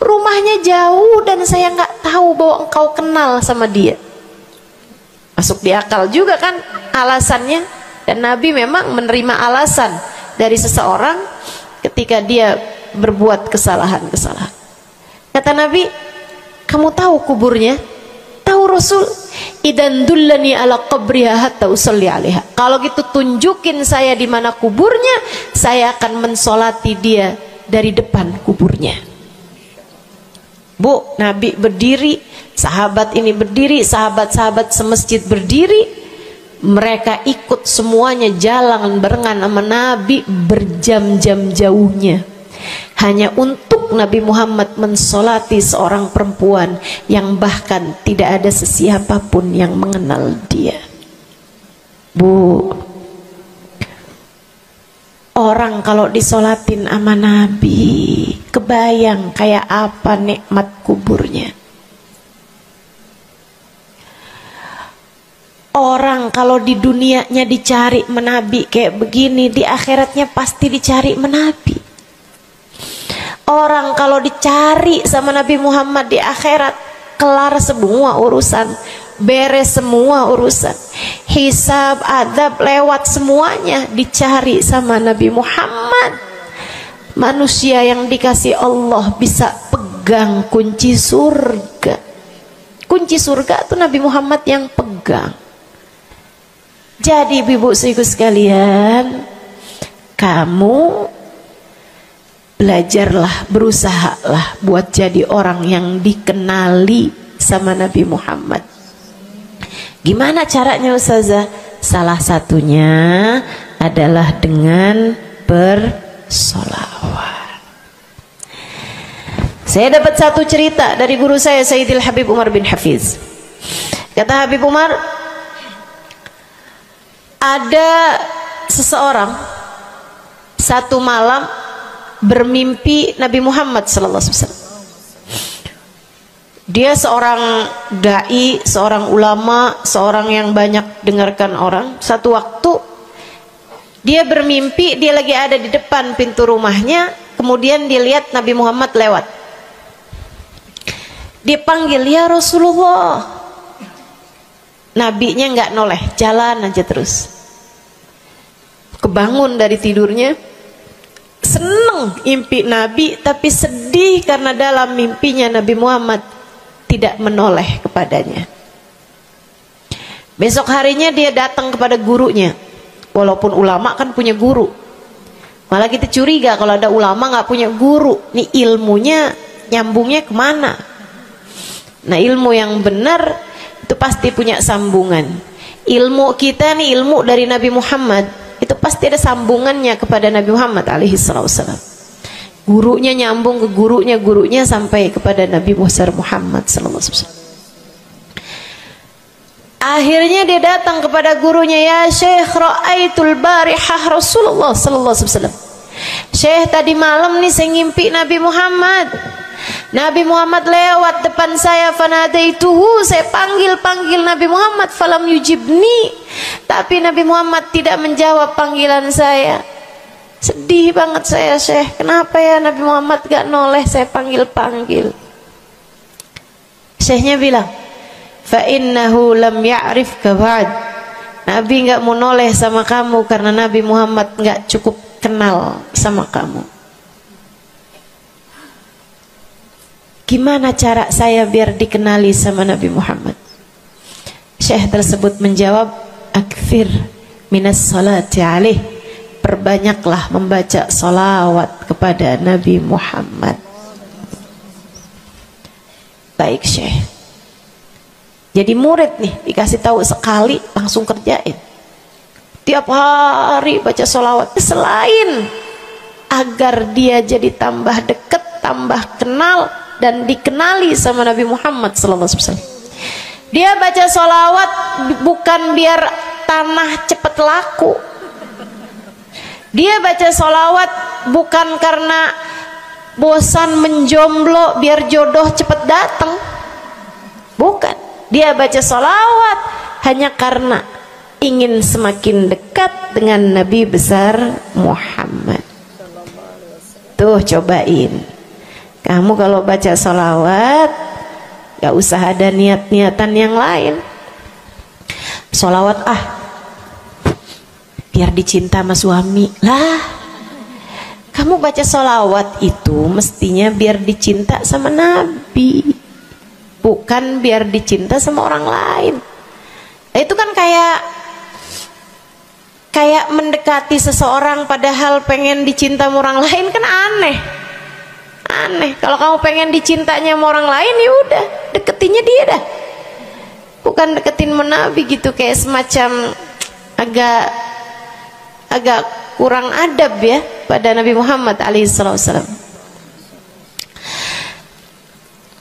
Rumahnya jauh dan saya nggak tahu bahwa engkau kenal sama dia. Masuk di akal juga kan alasannya. Dan Nabi memang menerima alasan dari seseorang ketika dia berbuat kesalahan-kesalahan. Kata Nabi, kamu tahu kuburnya? Tahu Rasul? Idan dullani ala qabriha hatta usalli alaiha. Kalau gitu tunjukin saya di mana kuburnya, saya akan mensolati dia dari depan kuburnya. Bu, Nabi berdiri, sahabat ini berdiri, sahabat-sahabat semasjid berdiri. Mereka ikut semuanya jalan barengan sama Nabi berjam-jam jauhnya, hanya untuk Nabi Muhammad mensolati seorang perempuan yang bahkan tidak ada sesiapa pun yang mengenal dia. Bu, orang kalau disolatin sama Nabi, kebayang kayak apa nikmat kuburnya. Orang kalau di dunianya dicari menabi kayak begini, di akhiratnya pasti dicari menabi. Orang kalau dicari sama Nabi Muhammad di akhirat, kelar semua urusan, beres semua urusan, hisab, adab lewat semuanya, dicari sama Nabi Muhammad. Manusia yang dikasih Allah bisa pegang kunci surga. Kunci surga itu Nabi Muhammad yang pegang. Jadi ibu-ibu sekalian, kamu belajarlah, berusahalah buat jadi orang yang dikenali sama Nabi Muhammad. Gimana caranya Ustazah? Salah satunya adalah dengan bersolawat. Saya dapat satu cerita dari guru saya, Sayyidil Habib Umar bin Hafiz. Kata Habib Umar, ada seseorang satu malam bermimpi Nabi Muhammad sallallahu alaihi wasallam. Dia seorang dai, seorang ulama, seorang yang banyak dengarkan orang. Satu waktu dia bermimpi, dia lagi ada di depan pintu rumahnya, kemudian dia lihat Nabi Muhammad lewat. Dia panggil, "Ya Rasulullah." Nabinya nggak noleh, jalan aja terus. Kebangun dari tidurnya, seneng impi Nabi, tapi sedih karena dalam mimpinya Nabi Muhammad tidak menoleh kepadanya. Besok harinya dia datang kepada gurunya. Walaupun ulama kan punya guru, malah kita curiga kalau ada ulama nggak punya guru. Nih ilmunya nyambungnya kemana? Nah, ilmu yang benar itu pasti punya sambungan. Ilmu kita nih, ilmu dari Nabi Muhammad, itu pasti ada sambungannya kepada Nabi Muhammad alaihi wasallam. Gurunya nyambung ke gurunya, gurunya sampai kepada Nabi Muhammad sallallahu alaihi wasallam. Akhirnya dia datang kepada gurunya, "Ya Syekh, ra'aitul barihah Rasulullah sallallahu alaihi wasallam." Syekh, tadi malam nih saya ngimpi Nabi Muhammad. Nabi Muhammad lewat depan saya, fanadaituhu, saya panggil Nabi Muhammad, falam yujibni, tapi Nabi Muhammad tidak menjawab panggilan saya. Sedih banget saya, Syekh. Kenapa ya Nabi Muhammad gak noleh saya panggil-panggil? Syekhnya bilang, fa innahu lam ya'rifka ba'd. Nabi gak mau noleh sama kamu karena Nabi Muhammad gak cukup kenal sama kamu. Gimana cara saya biar dikenali sama Nabi Muhammad? Syekh tersebut menjawab, akfir minas salati alaih, perbanyaklah membaca salawat kepada Nabi Muhammad. Baik Syekh. Jadi murid nih, dikasih tahu sekali langsung kerjain. Tiap hari baca salawat. Selain agar dia jadi tambah dekat, tambah kenal, dan dikenali sama Nabi Muhammad sallallahu alaihi wasallam. Dia baca sholawat bukan biar tanah cepat laku. Dia baca sholawat bukan karena bosan menjomblo biar jodoh cepat datang. Bukan. Dia baca sholawat hanya karena ingin semakin dekat dengan Nabi besar Muhammad. Tuh cobain. Kamu kalau baca sholawat gak usah ada niat-niatan yang lain. Sholawat biar dicinta sama suami lah. Kamu baca sholawat itu mestinya biar dicinta sama Nabi, bukan biar dicinta sama orang lain. Itu kan kayak mendekati seseorang padahal pengen dicinta sama orang lain, kan aneh. Kalau kamu pengen dicintanya sama orang lain, ya udah deketinnya dia dah, bukan deketin Nabi gitu, kayak semacam agak kurang adab ya pada Nabi Muhammad alaihissalam.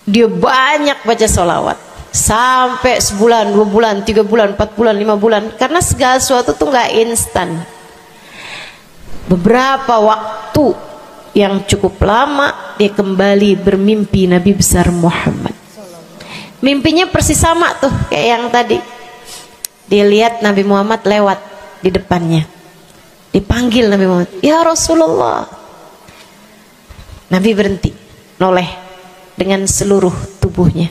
Dia banyak baca sholawat sampai sebulan, 2 bulan, 3 bulan, 4 bulan, 5 bulan, karena segala sesuatu tuh nggak instan. Beberapa waktu yang cukup lama dia kembali bermimpi Nabi besar Muhammad. Mimpinya persis sama tuh kayak yang tadi. Dia lihat Nabi Muhammad lewat di depannya. Dipanggil Nabi Muhammad, "Ya Rasulullah." Nabi berhenti, noleh dengan seluruh tubuhnya.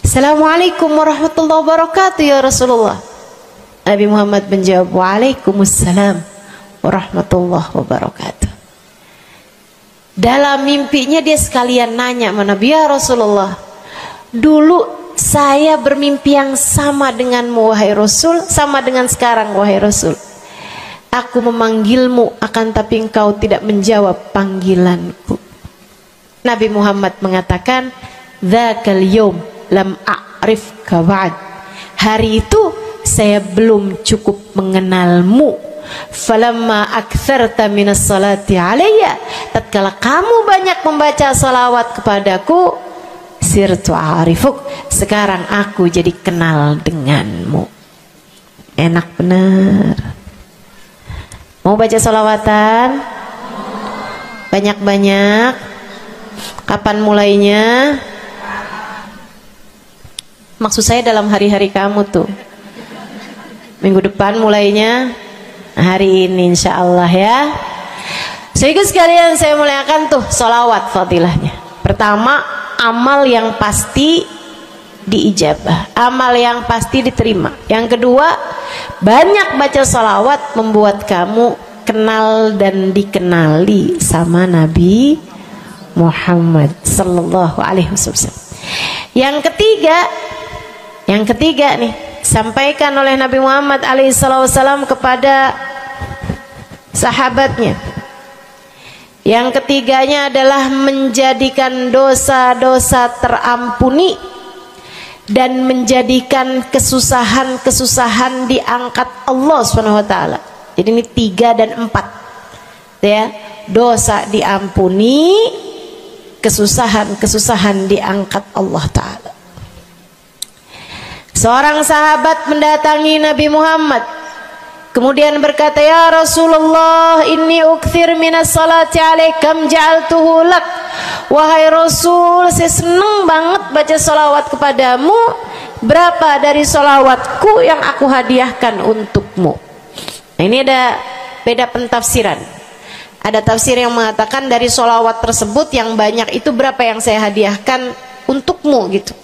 "Assalamualaikum warahmatullahi wabarakatuh ya Rasulullah." Nabi Muhammad menjawab, "Waalaikumsalam warahmatullahi wabarakatuh." Dalam mimpinya dia sekalian nanya sama Nabi, "Ya Rasulullah, dulu saya bermimpi yang sama denganmu wahai Rasul, sama dengan sekarang wahai Rasul. Aku memanggilmu akan tapi engkau tidak menjawab panggilanku." Nabi Muhammad mengatakan, "Dzakal yaum lam a'rifka ba'd." Hari itu saya belum cukup mengenalmu. Falamma aktsarta minas salati alayya, tatkala kamu banyak membaca salawat kepadaku, sirtu arifuk, sekarang aku jadi kenal denganmu. Enak bener. Mau baca salawatan? Banyak-banyak. Kapan mulainya? Maksud saya dalam hari-hari kamu tuh. Minggu depan mulainya, hari ini insya Allah ya. Sehingga sekalian saya muliakan tuh salawat fadilahnya. Pertama, amal yang pasti diijabah, amal yang pasti diterima. Yang kedua, banyak baca salawat membuat kamu kenal dan dikenali sama Nabi Muhammad sallallahu alaihi wasallam. Yang ketiga nih, sampaikan oleh Nabi Muhammad alaihi wasallam kepada sahabatnya. Yang ketiganya adalah menjadikan dosa-dosa terampuni dan menjadikan kesusahan-kesusahan diangkat Allah SWT. Jadi ini 3 dan 4 ya. Dosa diampuni, kesusahan-kesusahan diangkat Allah Ta'ala. Seorang sahabat mendatangi Nabi Muhammad, kemudian berkata, "Ya Rasulullah, inni ukthir minas salati alaikam ja'altuhu lak." Wahai Rasul, saya senang banget baca salawat kepadamu. Berapa dari salawatku yang aku hadiahkan untukmu? Nah, ini ada beda pentafsiran. Ada tafsir yang mengatakan dari salawat tersebut yang banyak itu berapa yang saya hadiahkan untukmu gitu.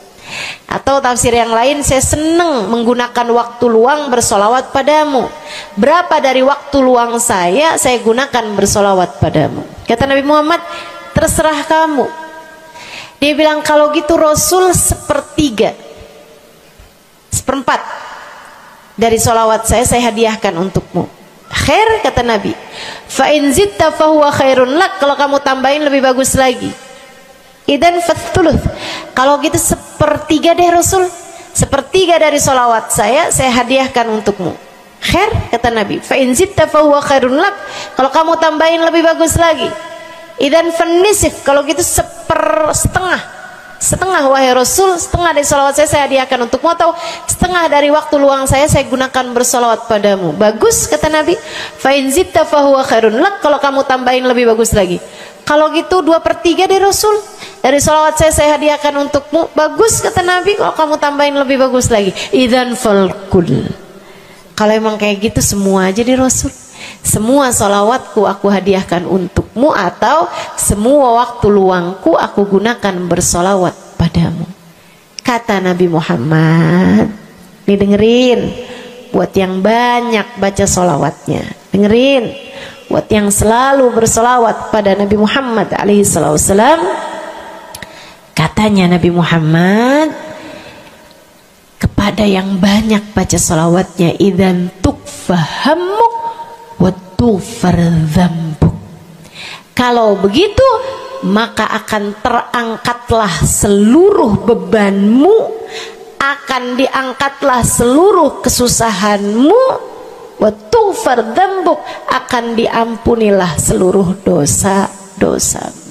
Atau tafsir yang lain, saya senang menggunakan waktu luang bersolawat padamu. Berapa dari waktu luang saya gunakan bersolawat padamu? Kata Nabi Muhammad, terserah kamu. Dia bilang, kalau gitu Rasul 1/3, 1/4 dari solawat saya hadiahkan untukmu. Khair, kata Nabi. Fa in zitta fahuwa khairun lak. Kalau kamu tambahin lebih bagus lagi. Idan fathuluth. Kalau gitu 1/3 deh Rasul. 1/3 dari solawat saya hadiahkan untukmu. Khair, kata Nabi. Fa in zitta fahuwa khairun lak. Kalau kamu tambahin lebih bagus lagi. Idan fanisif. Kalau gitu 1/2. Setengah wahai Rasul, setengah dari solawat saya hadiahkan untukmu, atau setengah dari waktu luang saya gunakan bersolawat padamu. Bagus, kata Nabi. Fa in zitta fahuwa khairun lak. Kalau kamu tambahin lebih bagus lagi. Kalau gitu 2/3 dari Rasul, dari solawat saya hadiahkan untukmu. Bagus, kata Nabi. Kalau kamu tambahin lebih bagus lagi. Idzan falkul. Kalau emang kayak gitu semua aja di Rasul. Semua solawatku aku hadiahkan untukmu, atau semua waktu luangku aku gunakan bersolawat padamu. Kata Nabi Muhammad, nih dengerin, buat yang banyak baca solawatnya, dengerin, buat yang selalu bersolawat pada Nabi Muhammad alaihissalam. Katanya Nabi Muhammad kepada yang banyak baca solawatnya, idzan tukfahamuk wa tughfar dzambuk. Kalau begitu maka akan terangkatlah seluruh bebanmu, akan diangkatlah seluruh kesusahanmu, wa tughfar dzambuk, akan diampunilah seluruh dosa-dosamu.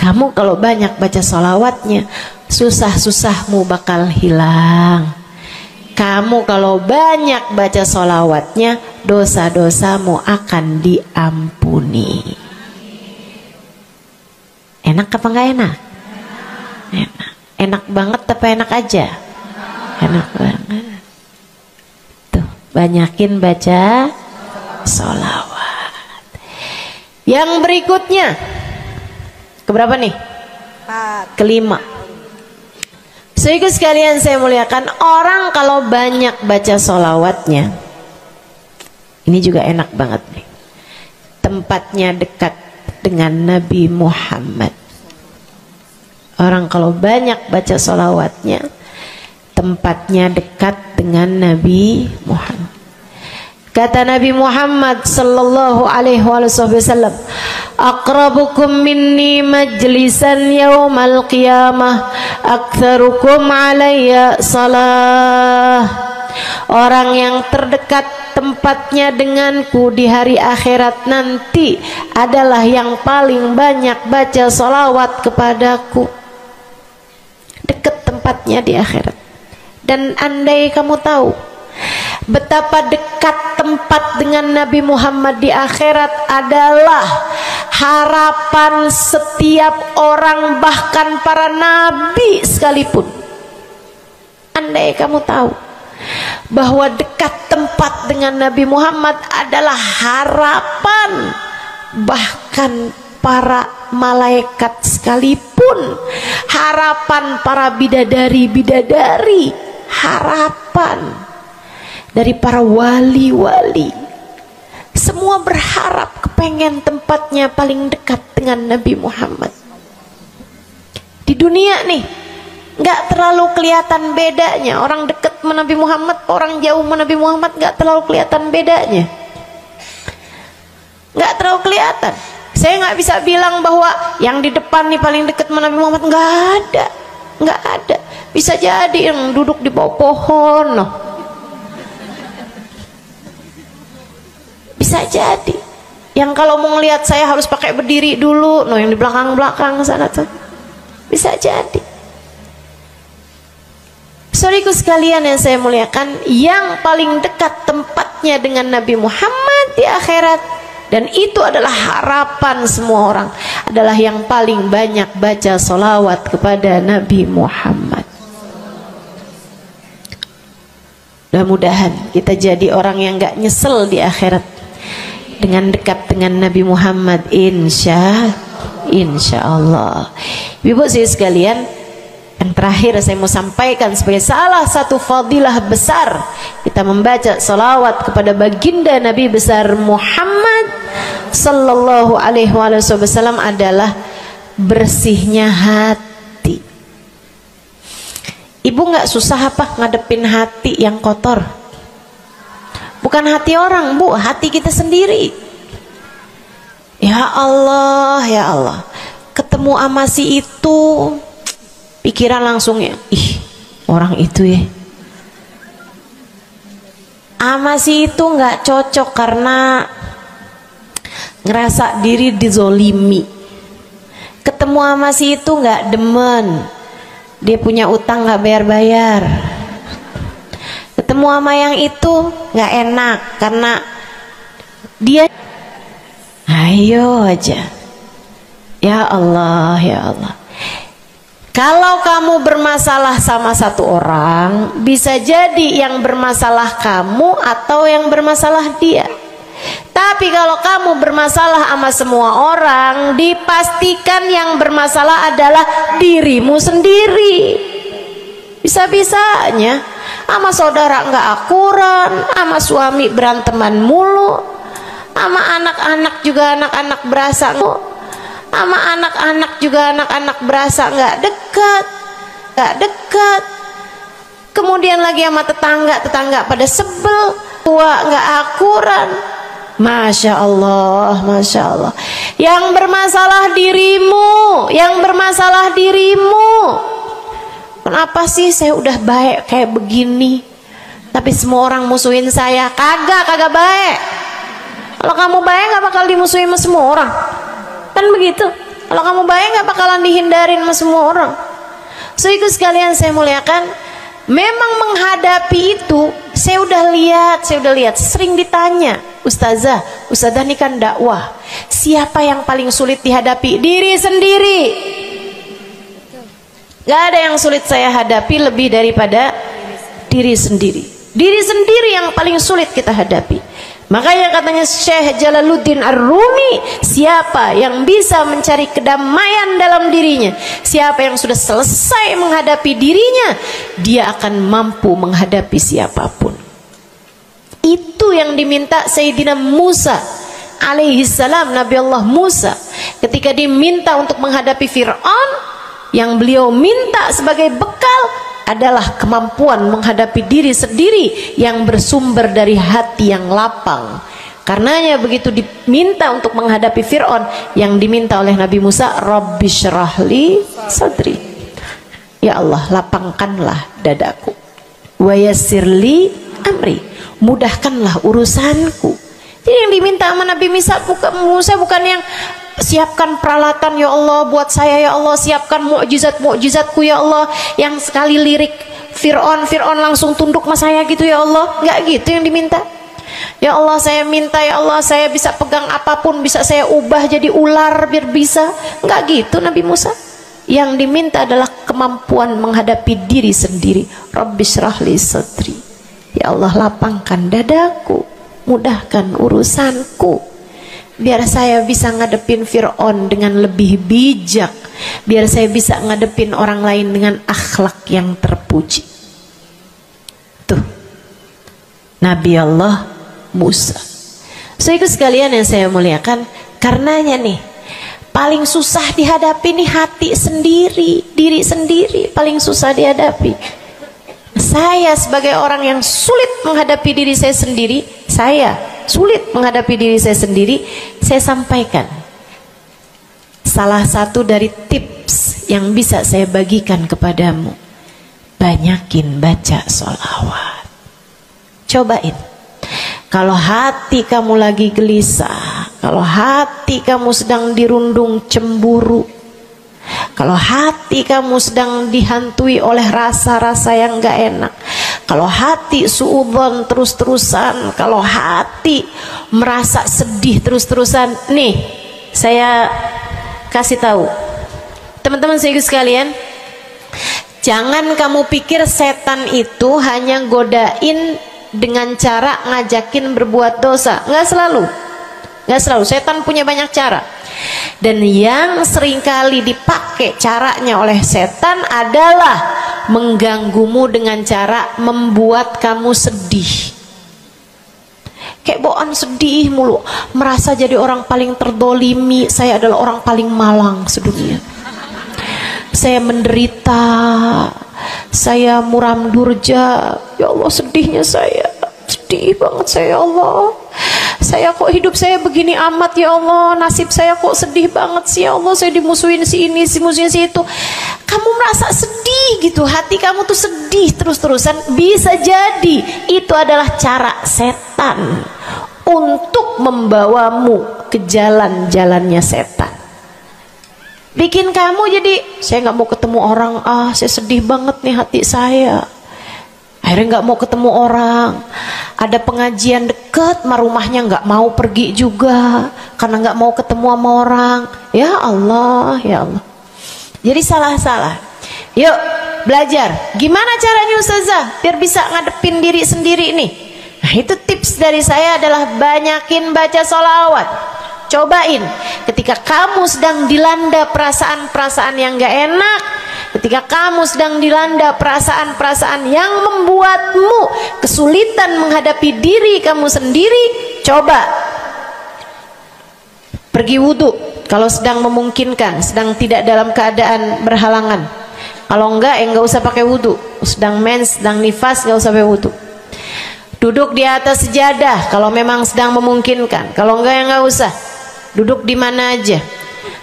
Kamu kalau banyak baca sholawatnya, susah-susahmu bakal hilang. Kamu kalau banyak baca sholawatnya, dosa-dosamu akan diampuni. Enak apa enggak enak? Enak. Enak banget apa enak aja? Enak banget. Tuh, banyakin baca sholawat. Yang berikutnya, keberapa nih? Kelima. Saudara sekalian saya muliakan, orang kalau banyak baca sholawatnya, ini juga enak banget nih. Tempatnya dekat dengan Nabi Muhammad. Orang kalau banyak baca sholawatnya, tempatnya dekat dengan Nabi Muhammad. Kata Nabi Muhammad sallallahu alaihi wasallam, aqrabukum minni majlisan yaumal qiyamah aktsarukum alayya salah. Orang yang terdekat tempatnya denganku di hari akhirat nanti adalah yang paling banyak baca sholawat kepadaku. Dekat tempatnya di akhirat. Dan andai kamu tahu betapa dekat tempat dengan Nabi Muhammad di akhirat adalah harapan setiap orang, bahkan para nabi sekalipun. Andai kamu tahu bahwa dekat tempat dengan Nabi Muhammad adalah harapan bahkan para malaikat sekalipun, harapan para bidadari-bidadari, harapan dari para wali-wali, semua berharap kepengen tempatnya paling dekat dengan Nabi Muhammad. Di dunia nih nggak terlalu kelihatan bedanya, orang dekat sama Nabi Muhammad, orang jauh sama Nabi Muhammad nggak terlalu kelihatan bedanya, nggak terlalu kelihatan. Saya nggak bisa bilang bahwa yang di depan nih paling dekat sama Nabi Muhammad, nggak ada, nggak ada. Bisa jadi yang duduk di bawah pohon, noh. Bisa jadi yang kalau mau ngelihat saya harus pakai berdiri dulu, no, yang di belakang-belakang sana tuh. Bisa jadi. Saudaraku sekalian yang saya muliakan, yang paling dekat tempatnya dengan Nabi Muhammad di akhirat, dan itu adalah harapan semua orang, adalah yang paling banyak baca sholawat kepada Nabi Muhammad. Mudah-mudahan kita jadi orang yang gak nyesel di akhirat dengan dekat dengan Nabi Muhammad, insya Allah. Ibu saya sekalian, yang terakhir saya mau sampaikan sebagai salah satu fadilah besar kita membaca salawat kepada baginda Nabi besar Muhammad sallallahu alaihi wasallam adalah bersihnya hati. Ibu nggak susah apa ngadepin hati yang kotor? Bukan hati orang, Bu, hati kita sendiri. Ya Allah, ya Allah. Ketemu sama si itu, pikiran langsungnya, ih, orang itu ya. Sama si itu nggak cocok karena ngerasa diri dizolimi. Ketemu sama si itu nggak demen, dia punya utang nggak bayar-bayar. Ketemu sama yang itu nggak enak karena dia, ayo aja. Ya Allah, ya Allah. Kalau kamu bermasalah sama satu orang, bisa jadi yang bermasalah kamu atau yang bermasalah dia. Tapi kalau kamu bermasalah sama semua orang, dipastikan yang bermasalah adalah dirimu sendiri. Bisa-bisanya sama saudara nggak akuran, sama suami beranteman mulu, sama anak-anak juga anak-anak berasa, sama anak-anak juga anak-anak berasa nggak dekat. Kemudian lagi sama tetangga pada sebel, tua nggak akuran. Masya Allah, Masya Allah. Yang bermasalah dirimu, yang bermasalah dirimu. Kenapa sih saya udah baik kayak begini, tapi semua orang musuhin saya? Kagak baik. Kalau kamu baik nggak bakal dimusuhin sama semua orang, kan begitu. Kalau kamu baik nggak bakalan dihindarin sama semua orang. So itu sekalian saya muliakan, memang menghadapi itu saya udah lihat, sering ditanya, Ustazah ini kan dakwah, siapa yang paling sulit dihadapi? Diri sendiri. Gak ada yang sulit saya hadapi lebih daripada diri sendiri. Diri sendiri yang paling sulit kita hadapi. Makanya katanya Syekh Jalaluddin Ar-Rumi, siapa yang bisa mencari kedamaian dalam dirinya, siapa yang sudah selesai menghadapi dirinya, dia akan mampu menghadapi siapapun. Itu yang diminta Sayyidina Musa alaihi salam, Nabi Allah Musa, ketika diminta untuk menghadapi Fir'aun, yang beliau minta sebagai bekal adalah kemampuan menghadapi diri sendiri yang bersumber dari hati yang lapang. Karenanya begitu diminta untuk menghadapi Fir'aun, yang diminta oleh Nabi Musa, Rabbi syrahli sadri, ya Allah lapangkanlah dadaku, wa yassirli amri, mudahkanlah urusanku. Jadi yang diminta sama Nabi Musa bukan yang siapkan peralatan ya Allah buat saya, ya Allah siapkan mukjizat-mukjizatku ya Allah, yang sekali lirik Fir'aun langsung tunduk sama saya gitu ya Allah. Enggak gitu yang diminta. Ya Allah saya minta, ya Allah saya bisa pegang apapun, bisa saya ubah jadi ular biar bisa. Enggak gitu Nabi Musa. Yang diminta adalah kemampuan menghadapi diri sendiri. Rabbi syrahli sadri, ya Allah lapangkan dadaku, mudahkan urusanku, biar saya bisa ngadepin Fir'aun dengan lebih bijak, biar saya bisa ngadepin orang lain dengan akhlak yang terpuji. Tuh Nabi Allah Musa. Saudara sekalian yang saya muliakan, karenanya nih paling susah dihadapi nih hati sendiri, diri sendiri paling susah dihadapi. Saya sebagai orang yang sulit menghadapi diri saya sendiri, saya sampaikan salah satu dari tips yang bisa saya bagikan kepadamu. Banyakin baca sholawat. Cobain. Kalau hati kamu lagi gelisah, kalau hati kamu sedang dirundung cemburu, kalau hati kamu sedang dihantui oleh rasa-rasa yang gak enak, kalau hati suudzon terus-terusan, kalau hati merasa sedih terus-terusan, nih saya kasih tahu teman-teman sekalian, jangan kamu pikir setan itu hanya godain dengan cara ngajakin berbuat dosa. Nggak selalu. Setan punya banyak cara. Dan yang seringkali dipakai caranya oleh setan adalah mengganggumu dengan cara membuat kamu sedih. Kayak bawaan sedih mulu, merasa jadi orang paling terdolimi. Saya adalah orang paling malang sedunia. Saya menderita, saya muram durja, ya Allah sedihnya saya, sedih banget saya ya Allah. Saya kok hidup saya begini amat ya Allah, nasib saya kok sedih banget sih ya Allah, saya dimusuhin si ini, si musuhin si itu. Kamu merasa sedih gitu, hati kamu tuh sedih terus-terusan, bisa jadi itu adalah cara setan untuk membawamu ke jalan-jalannya setan. Bikin kamu jadi, saya nggak mau ketemu orang, saya sedih banget nih hati saya. Akhirnya nggak mau ketemu orang. Ada pengajian deket, rumahnya nggak mau pergi juga karena nggak mau ketemu sama orang. Ya Allah, ya Allah. Jadi salah-salah. Yuk belajar. Gimana caranya Ustazah biar bisa ngadepin diri sendiri nih? Nah itu tips dari saya adalah banyakin baca sholawat. Cobain ketika kamu sedang dilanda perasaan-perasaan yang gak enak, ketika kamu sedang dilanda perasaan-perasaan yang membuatmu kesulitan menghadapi diri kamu sendiri, coba pergi wudhu kalau sedang memungkinkan, sedang tidak dalam keadaan berhalangan. Kalau enggak enggak usah pakai wudhu, sedang mens, sedang nifas enggak usah pakai wudhu. Duduk di atas sejadah kalau memang sedang memungkinkan, kalau enggak ya enggak usah. Duduk di mana aja.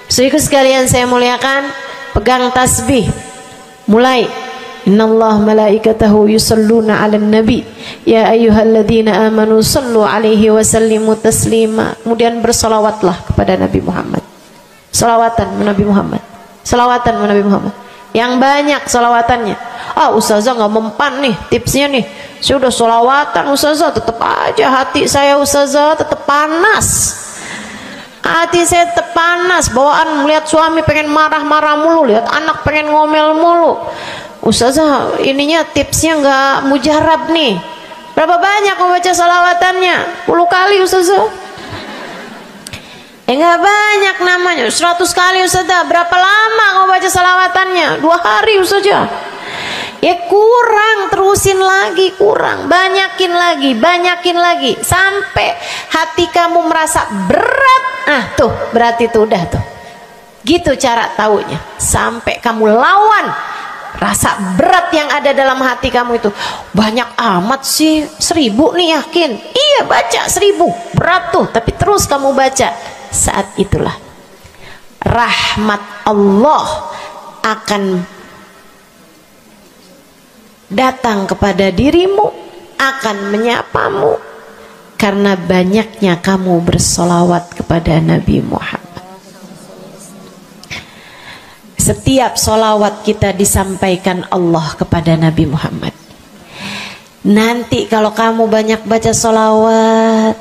Saudaraku sekalian saya muliakan, pegang tasbih. Mulai. Innallaha malaikatahu yusalluna 'alan nabi ya ayyuhalladzina amanu sallu 'alaihi wa sallimu taslima. Kemudian bersolawatlah kepada Nabi Muhammad. Selawatan Nabi Muhammad. Selawatan Nabi Muhammad. Yang banyak selawatannya. Ustazah nggak mempan nih tipsnya nih. Saya udah selawatan Ustazah, tetap aja hati saya Ustazah tetap panas. Hati saya tetap panas, bawaan melihat suami pengen marah-marah mulu, lihat anak pengen ngomel mulu. Ustazah ininya tipsnya nggak mujarab nih. Berapa banyak membaca salawatannya? 10 kali Ustazah. Nggak banyak namanya, 100 kali Ustazah. Berapa lama kamu baca salawatannya? 2 hari Ustazah. Ya kurang, terusin lagi, kurang, banyakin lagi sampai hati kamu merasa berat. Nah tuh berarti tuh udah tuh. Gitu cara taunya. Sampai kamu lawan rasa berat yang ada dalam hati kamu itu. Banyak amat sih, 1000 nih yakin. Iya baca 1000, berat tuh, tapi terus kamu baca. Saat itulah rahmat Allah akan datang kepada dirimu, akan menyapamu karena banyaknya kamu bersolawat kepada Nabi Muhammad. Setiap solawat kita disampaikan Allah kepada Nabi Muhammad. Nanti kalau kamu banyak baca solawat,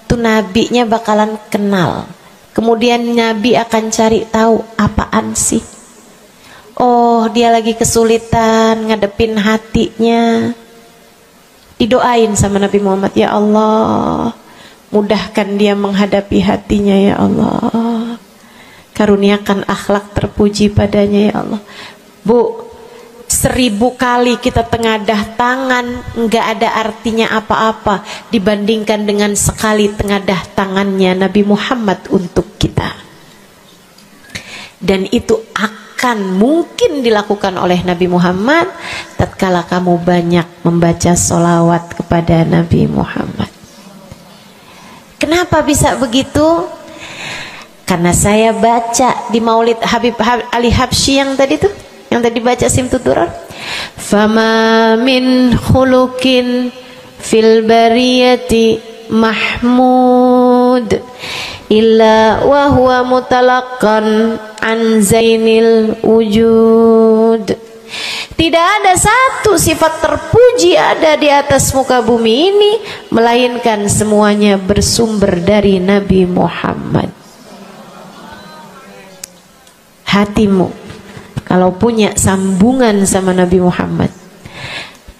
tuh nabinya bakalan kenal. Kemudian Nabi akan cari tahu apaan sih. Oh dia lagi kesulitan ngadepin hatinya, didoain sama Nabi Muhammad, ya Allah mudahkan dia menghadapi hatinya ya Allah, karuniakan akhlak terpuji padanya ya Allah. Bu, 1000 kali kita tengadah tangan nggak ada artinya apa-apa dibandingkan dengan sekali tengadah tangannya Nabi Muhammad untuk kita. Dan itu akan mungkin dilakukan oleh Nabi Muhammad tatkala kamu banyak membaca sholawat kepada Nabi Muhammad. Kenapa bisa begitu? Karena saya baca di Maulid Habib Ali Habsyi yang tadi tuh, yang tadi baca Simtud Durar. Fama min khuluqin fil bariyati mahmud illa wa huwa mutalaqqan an zainil wujud. Tidak ada satu sifat terpuji ada di atas muka bumi ini melainkan semuanya bersumber dari Nabi Muhammad. Hatimu kalau punya sambungan sama Nabi Muhammad,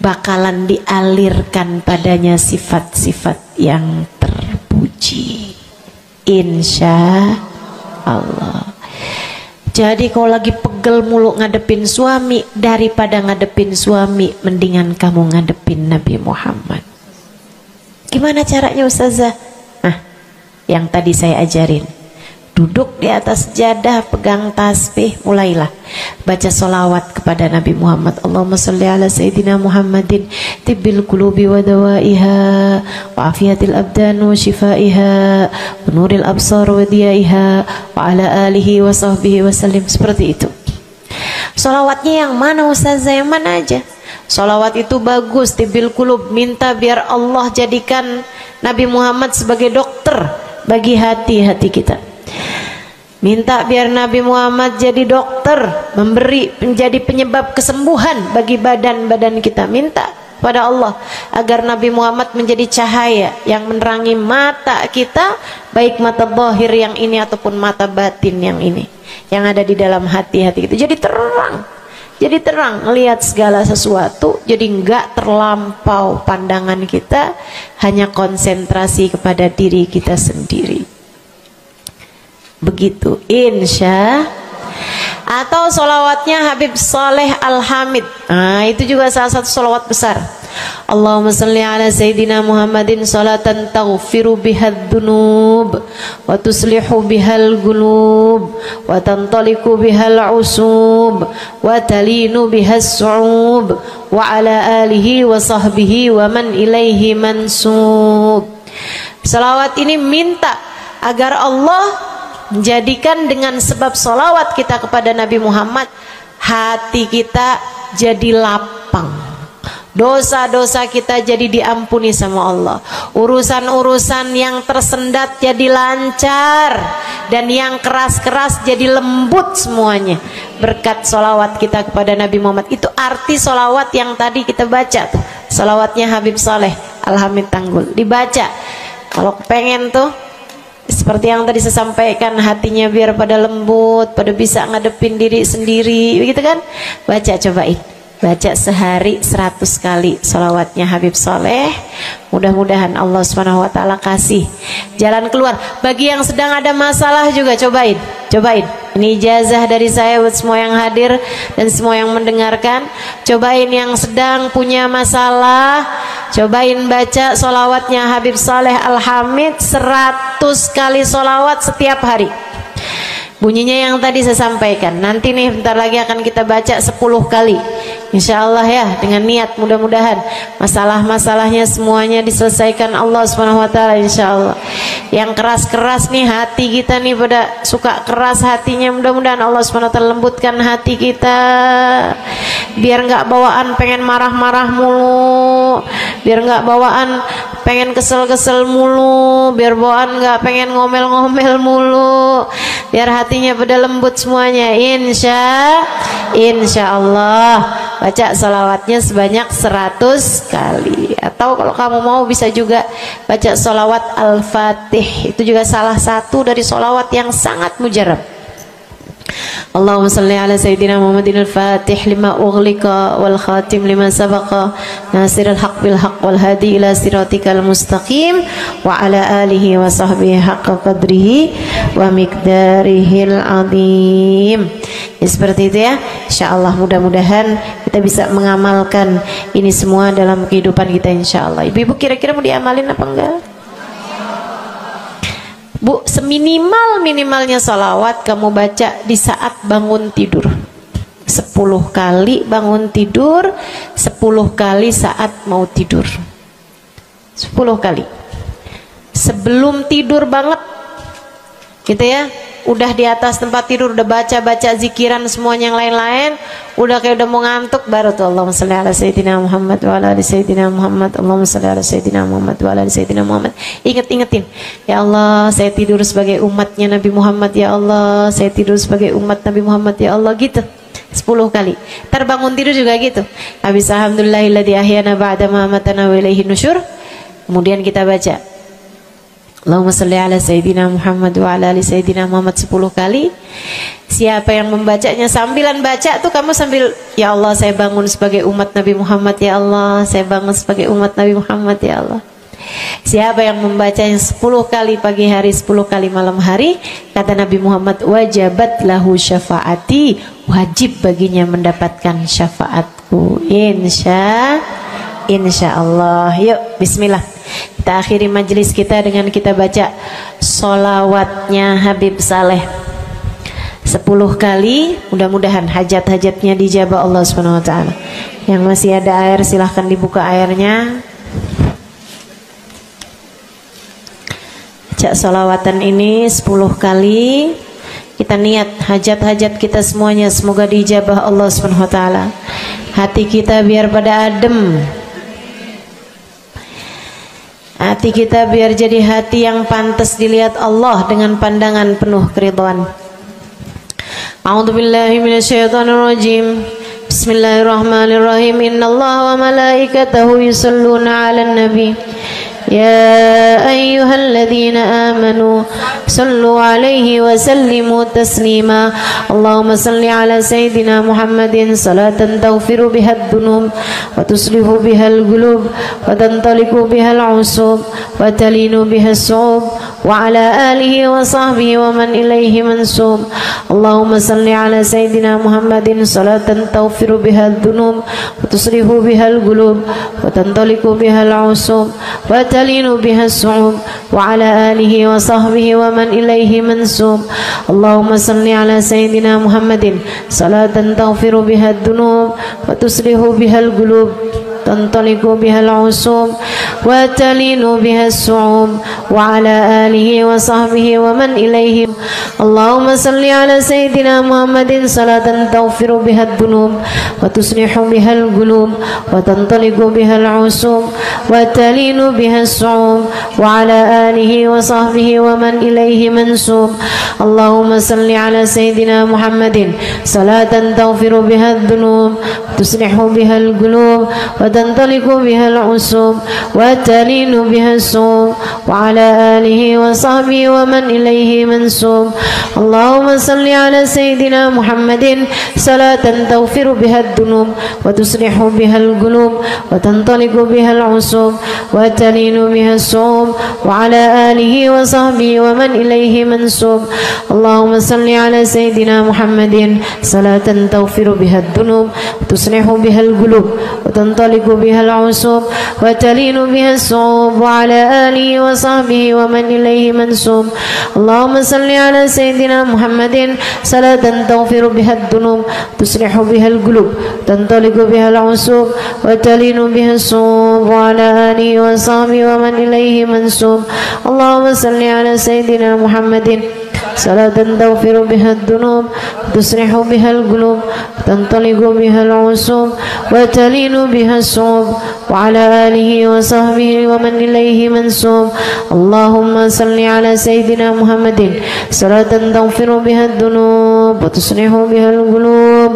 bakalan dialirkan padanya sifat-sifat yang terpuji, insya Allah. Jadi kalau lagi pegel mulu ngadepin suami, daripada ngadepin suami, mendingan kamu ngadepin Nabi Muhammad. Gimana caranya Ustazah? Nah, yang tadi saya ajarin. Duduk di atas jadah, pegang tasbih, mulailah baca solawat kepada Nabi Muhammad. Allahumma salli ala Sayyidina Muhammadin tibbil qulubi wa dawaiha wa afiyatil abdan wa shifaiha wa nuril absar wa diyaiha wa ala alihi wa sahbihi wa sallim. Seperti itu. Solawatnya yang mana Ustazah? Yang mana aja? Solawat itu bagus, tibbil qulub, minta biar Allah jadikan Nabi Muhammad sebagai dokter bagi hati-hati kita. Minta biar Nabi Muhammad jadi dokter, memberi menjadi penyebab kesembuhan bagi badan-badan kita. Minta pada Allah agar Nabi Muhammad menjadi cahaya yang menerangi mata kita, baik mata zahir yang ini ataupun mata batin yang ini, yang ada di dalam hati-hati kita. Jadi terang melihat segala sesuatu, jadi enggak terlampau pandangan kita, hanya konsentrasi kepada diri kita sendiri. Begitu, insya. Atau solawatnya Habib Saleh Al-Hamid. Nah, itu juga salah satu solawat besar. Allahumma salli ala Sayyidina Muhammadin salatan taghfiru bihad dunub wa tuslihu bihal gulub wa tantaliku bihal usub wa talinu bihas su'ub wa ala alihi wa sahbihi wa man ilaihi mansub. Salawat ini minta agar Allah menjadikan dengan sebab solawat kita kepada Nabi Muhammad, hati kita jadi lapang, dosa-dosa kita jadi diampuni sama Allah, urusan-urusan yang tersendat jadi lancar, dan yang keras-keras jadi lembut semuanya berkat solawat kita kepada Nabi Muhammad. Itu arti solawat yang tadi kita baca tuh, solawatnya Habib Saleh Al-Hamid Tanggul. Dibaca kalau pengen tuh seperti yang tadi saya sampaikan, hatinya biar pada lembut, pada bisa ngadepin diri sendiri, begitu kan? Baca, cobain. baca sehari 100 kali sholawatnya Habib Soleh. Mudah-mudahan Allah SWT kasih jalan keluar. Bagi yang sedang ada masalah juga cobain. Ini ijazah dari saya buat semua yang hadir dan semua yang mendengarkan. Cobain yang sedang punya masalah, cobain baca sholawatnya Habib Soleh Al-Hamid 100 kali sholawat setiap hari. Bunyinya yang tadi saya sampaikan. Nanti nih bentar lagi akan kita baca 10 kali. Insya Allah ya, dengan niat mudah-mudahan masalah-masalahnya semuanya diselesaikan Allah SWT, insya Allah. Yang keras-keras nih hati kita nih, pada suka keras hatinya, mudah-mudahan Allah SWT lembutkan hati kita, biar nggak bawaan pengen marah-marah mulu, biar nggak bawaan pengen kesel-kesel mulu, biar bawaan nggak pengen ngomel-ngomel mulu, biar hatinya pada lembut semuanya. Insya Allah baca salawatnya sebanyak 100 kali. Atau kalau kamu mau bisa juga baca salawat Al-Fatih. Itu juga salah satu dari salawat yang sangat mujarab. Allahumma salli ala Sayyidina Muhammadin al-Fatih lima ughliqa wal khatim lima sabaqa nasirul haq bil haq wal hadi ila siratikal mustaqim wa ala alihi wa sahbihi haqqa qadrihi wa miqdarihil azim. Ya, seperti itu ya. Insyaallah mudah-mudahan kita bisa mengamalkan ini semua dalam kehidupan kita insyaallah. Ibu-ibu kira-kira mau diamalin apa enggak? Bu, seminimal-minimalnya salawat kamu baca di saat bangun tidur 10 kali bangun tidur, 10 kali saat mau tidur, 10 kali sebelum tidur banget gitu ya. Udah di atas tempat tidur, udah baca-baca zikiran semuanya yang lain-lain, udah kayak udah mau ngantuk, baru tuh Allahumma shalli ala Sayyidina Muhammad wa ala ali Sayyidina Muhammad, Allahumma shalli ala Sayyidina Muhammad wa ala ali Sayyidina Muhammad. Ingetin, ya Allah saya tidur sebagai umatnya Nabi Muhammad, ya Allah saya tidur sebagai umat Nabi Muhammad, ya Allah, gitu 10 kali. Terbangun tidur juga gitu. Habis alhamdulillahilladzi ahyana ba'da ma amatana wa ilaihi nusyur. Kemudian kita baca Allahumma salli ala Sayyidina Muhammad wa ala ali Sayyidina Muhammad 10 kali. Siapa yang membacanya sambilan baca tuh kamu sambil, ya Allah saya bangun sebagai umat Nabi Muhammad, ya Allah saya bangun sebagai umat Nabi Muhammad, ya Allah. Siapa yang membacanya 10 kali pagi hari, 10 kali malam hari, kata Nabi Muhammad, wajabat lahu syafaati, wajib baginya mendapatkan syafaatku. Insya Allah. Yuk bismillah, kita akhiri majelis kita dengan kita baca solawatnya Habib Saleh 10 kali. Mudah-mudahan hajat-hajatnya dijabah Allah SWT. Yang masih ada air silahkan dibuka airnya. Baca solawatan ini 10 kali. Kita niat hajat-hajat kita semuanya semoga dijabah Allah SWT. Hati kita biar pada adem, hati kita biar jadi hati yang pantas dilihat Allah dengan pandangan penuh keridhaan. A'udzubillahi minasyaitonirrajim. Bismillahirrahmanirrahim. Innallaha wa malaikatahu yusholluna 'alan nabi. يا أيها الذين آمنوا صلوا عليه وسلموا تسليما اللهم صل على سيدنا محمد صلاة تغفر بها الذنوب وتصلح بها القلوب وتنطلق بها العصوب وتلين بها الصعوب وعلى آله وصحبه ومن إليه منسوب اللهم صل على سيدنا محمد صلاة تغفر بها الذنوب وتصلح بها القلوب وتنطلق بها العصوب تلين بها الصعوب وعلى آله وصحبه ومن إليه منسوب اللهم صل على سيدنا محمد صلاة تغفر بها الذنوب وتصلح بها القلوب تنطلق بها العصوب وتلين بها الصعوب وعلى آله وصحبه ومن إليه اللهم صل على سيدنا محمد صلاة تغفر بها الذنوب وتصلح بها القلوب وتنطلق بها العصوب وتلين بها الصعوب وعلى آله وصحبه ومن إليه منسوب اللهم صل على سيدنا محمد صلاة تغفر بها الذنوب وتصلح بها القلوب وتنطلق بها العصوب وتلين بها الصوم وعلى آله وصحبه ومن إليه منسوب. اللهم صل على سيدنا محمد صلاة تغفر بها الذنوب وتصلح بها القلوب وتنطلق بها العصوب وتلين بها الصوم وعلى آله وصحبه ومن إليه منسوب. اللهم صل على سيدنا محمد صلاة تغفر بها الذنوب وتصلح بها القلوب وتنطلق بها العصوب وتلين بها الصوم وعلى آله وصحبه ومن إليه منسوب. اللهم صل على سيدنا محمد صلاة تغفر بها الذنوب تصلح بها القلوب تنطلق بها العصوب وتلين بها الصوم وعلى آله وصحبه ومن إليه منسوب. اللهم صل على سيدنا محمد صلاة تغفر بها الذنوب تصلح بها القلوب تنطلق بها العصوب وتلين بها الصوم وعلى آله وصحبه ومن إليه منسوب. اللهم صل على سيدنا محمد صلاة تغفر بها الذنوب وتصلح بها القلوب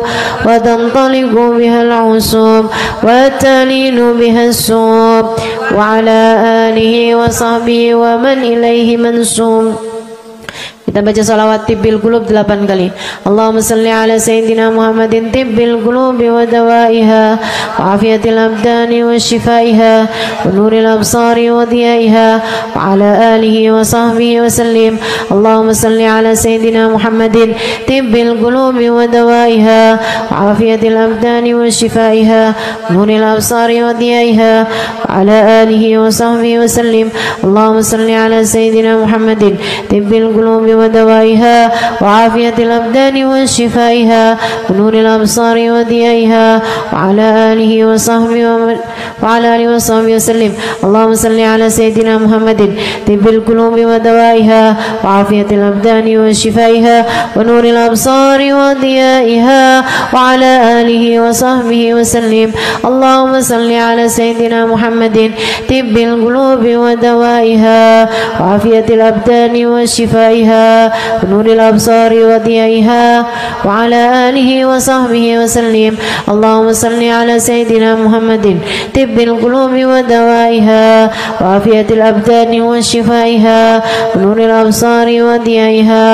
وتنطلق بها العصوب وتلين بها الصوم وعلى آله وصحبه ومن إليه منسوب. Kita baca salawat tibbil qulub 8 kali. Allahumma salli ala sayyidina Muhammadin tibbil qulubi wa dawaiha wa afiyatil abdani wa shifaiha wa nuril absari wa diyaiha wa ala alihi wa sahbihi wa sallim. Allahumma salli ala sayyidina Muhammadin tibbil qulubi wa dawaiha wa afiyatil abdani wa shifaiha wa nuril absari wa diyaiha wa ala alihi wa sahbihi wa sallim. Allahumma salli ala sayyidina Muhammadin tibbil qulubi ودوائها وعافية الأبدان وشفائها ونور الأبصار وضيائها وعلى آله وصحبه وسلم. اللهم صل على سيدنا محمد طب القلوب ودوائها وعافية الأبدان وشفائها ونور الأبصار وضيائها وعلى آله وصحبه وسلم. اللهم صل على سيدنا محمد طب القلوب ودوائها وعافية الأبدان وشفائها ونور الأبصار وضيائها وعلى آله وصحبه وسلم. اللهم صل على سيدنا محمد طب القلوب ودوائها وعافية الأبدان وشفائها ونور الأبصار وضيائها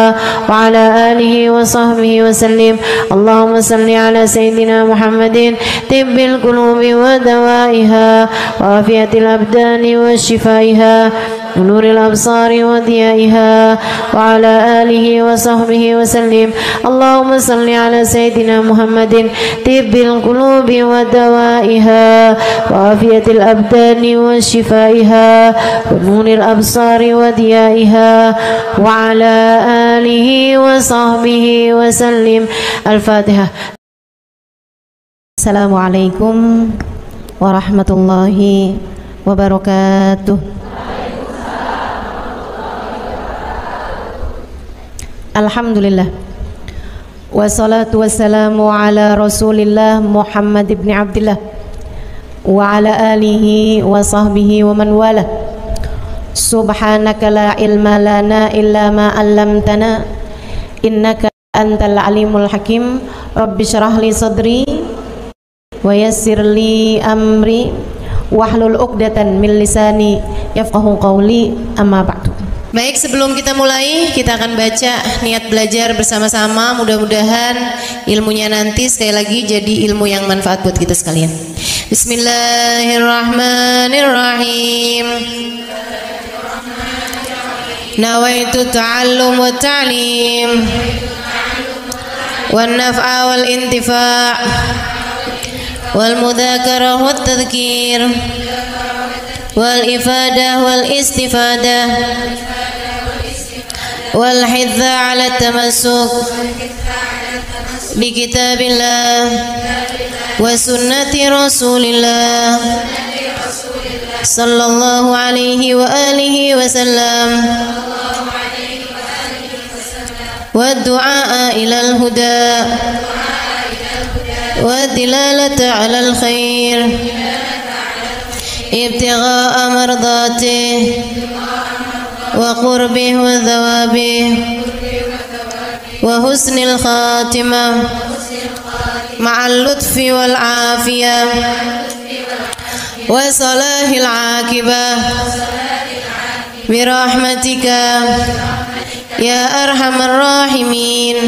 وعلى آله وصحبه وسلم. اللهم صل على سيدنا محمد طب القلوب ودوائها وعافية الأبدان وشفائها ونور الأبصار وضيائها وعلى آله وصحبه وسلم. اللهم صل على سيدنا محمد طب القلوب ودوائها وعافية الأبدان وشفائها ونور الأبصار وضيائها وعلى آله وصحبه وسلم. الفاتحة. السلام عليكم ورحمة الله وبركاته. Alhamdulillah wassalatu wassalamu ala rasulillah Muhammad ibn Abdillah wa ala alihi wa sahbihi wa man wala. Subhanaka la ilma lana illa ma 'allamtana innaka antal alimul hakim. Rabbi shrah li sadri wa yassir li amri wahlul 'uqdatan min lisani yafqahu qawli. Amma ba'du. Baik, sebelum kita mulai, kita akan baca niat belajar bersama-sama. Mudah-mudahan ilmunya nanti sekali lagi jadi ilmu yang manfaat buat kita sekalian. Bismillahirrahmanirrahim. Nawaitu ta'allum wa ta'lim wan naf'a wal intifa' wal mudzakarah wat tadhkir wal ifadah wal istifadah wal hidza ala tamassuk bi kitabillah wa sunnati rasulillah sallallahu alaihi wa alihi wa sallam wa du'a ila al huda wa dilalata ala al khair ابتغاء مرضاته وقربه وثوابه وحسن الخاتمة مع اللطف والعافية وصلاح العاقبة برحمتك يا أرحم الراحمين.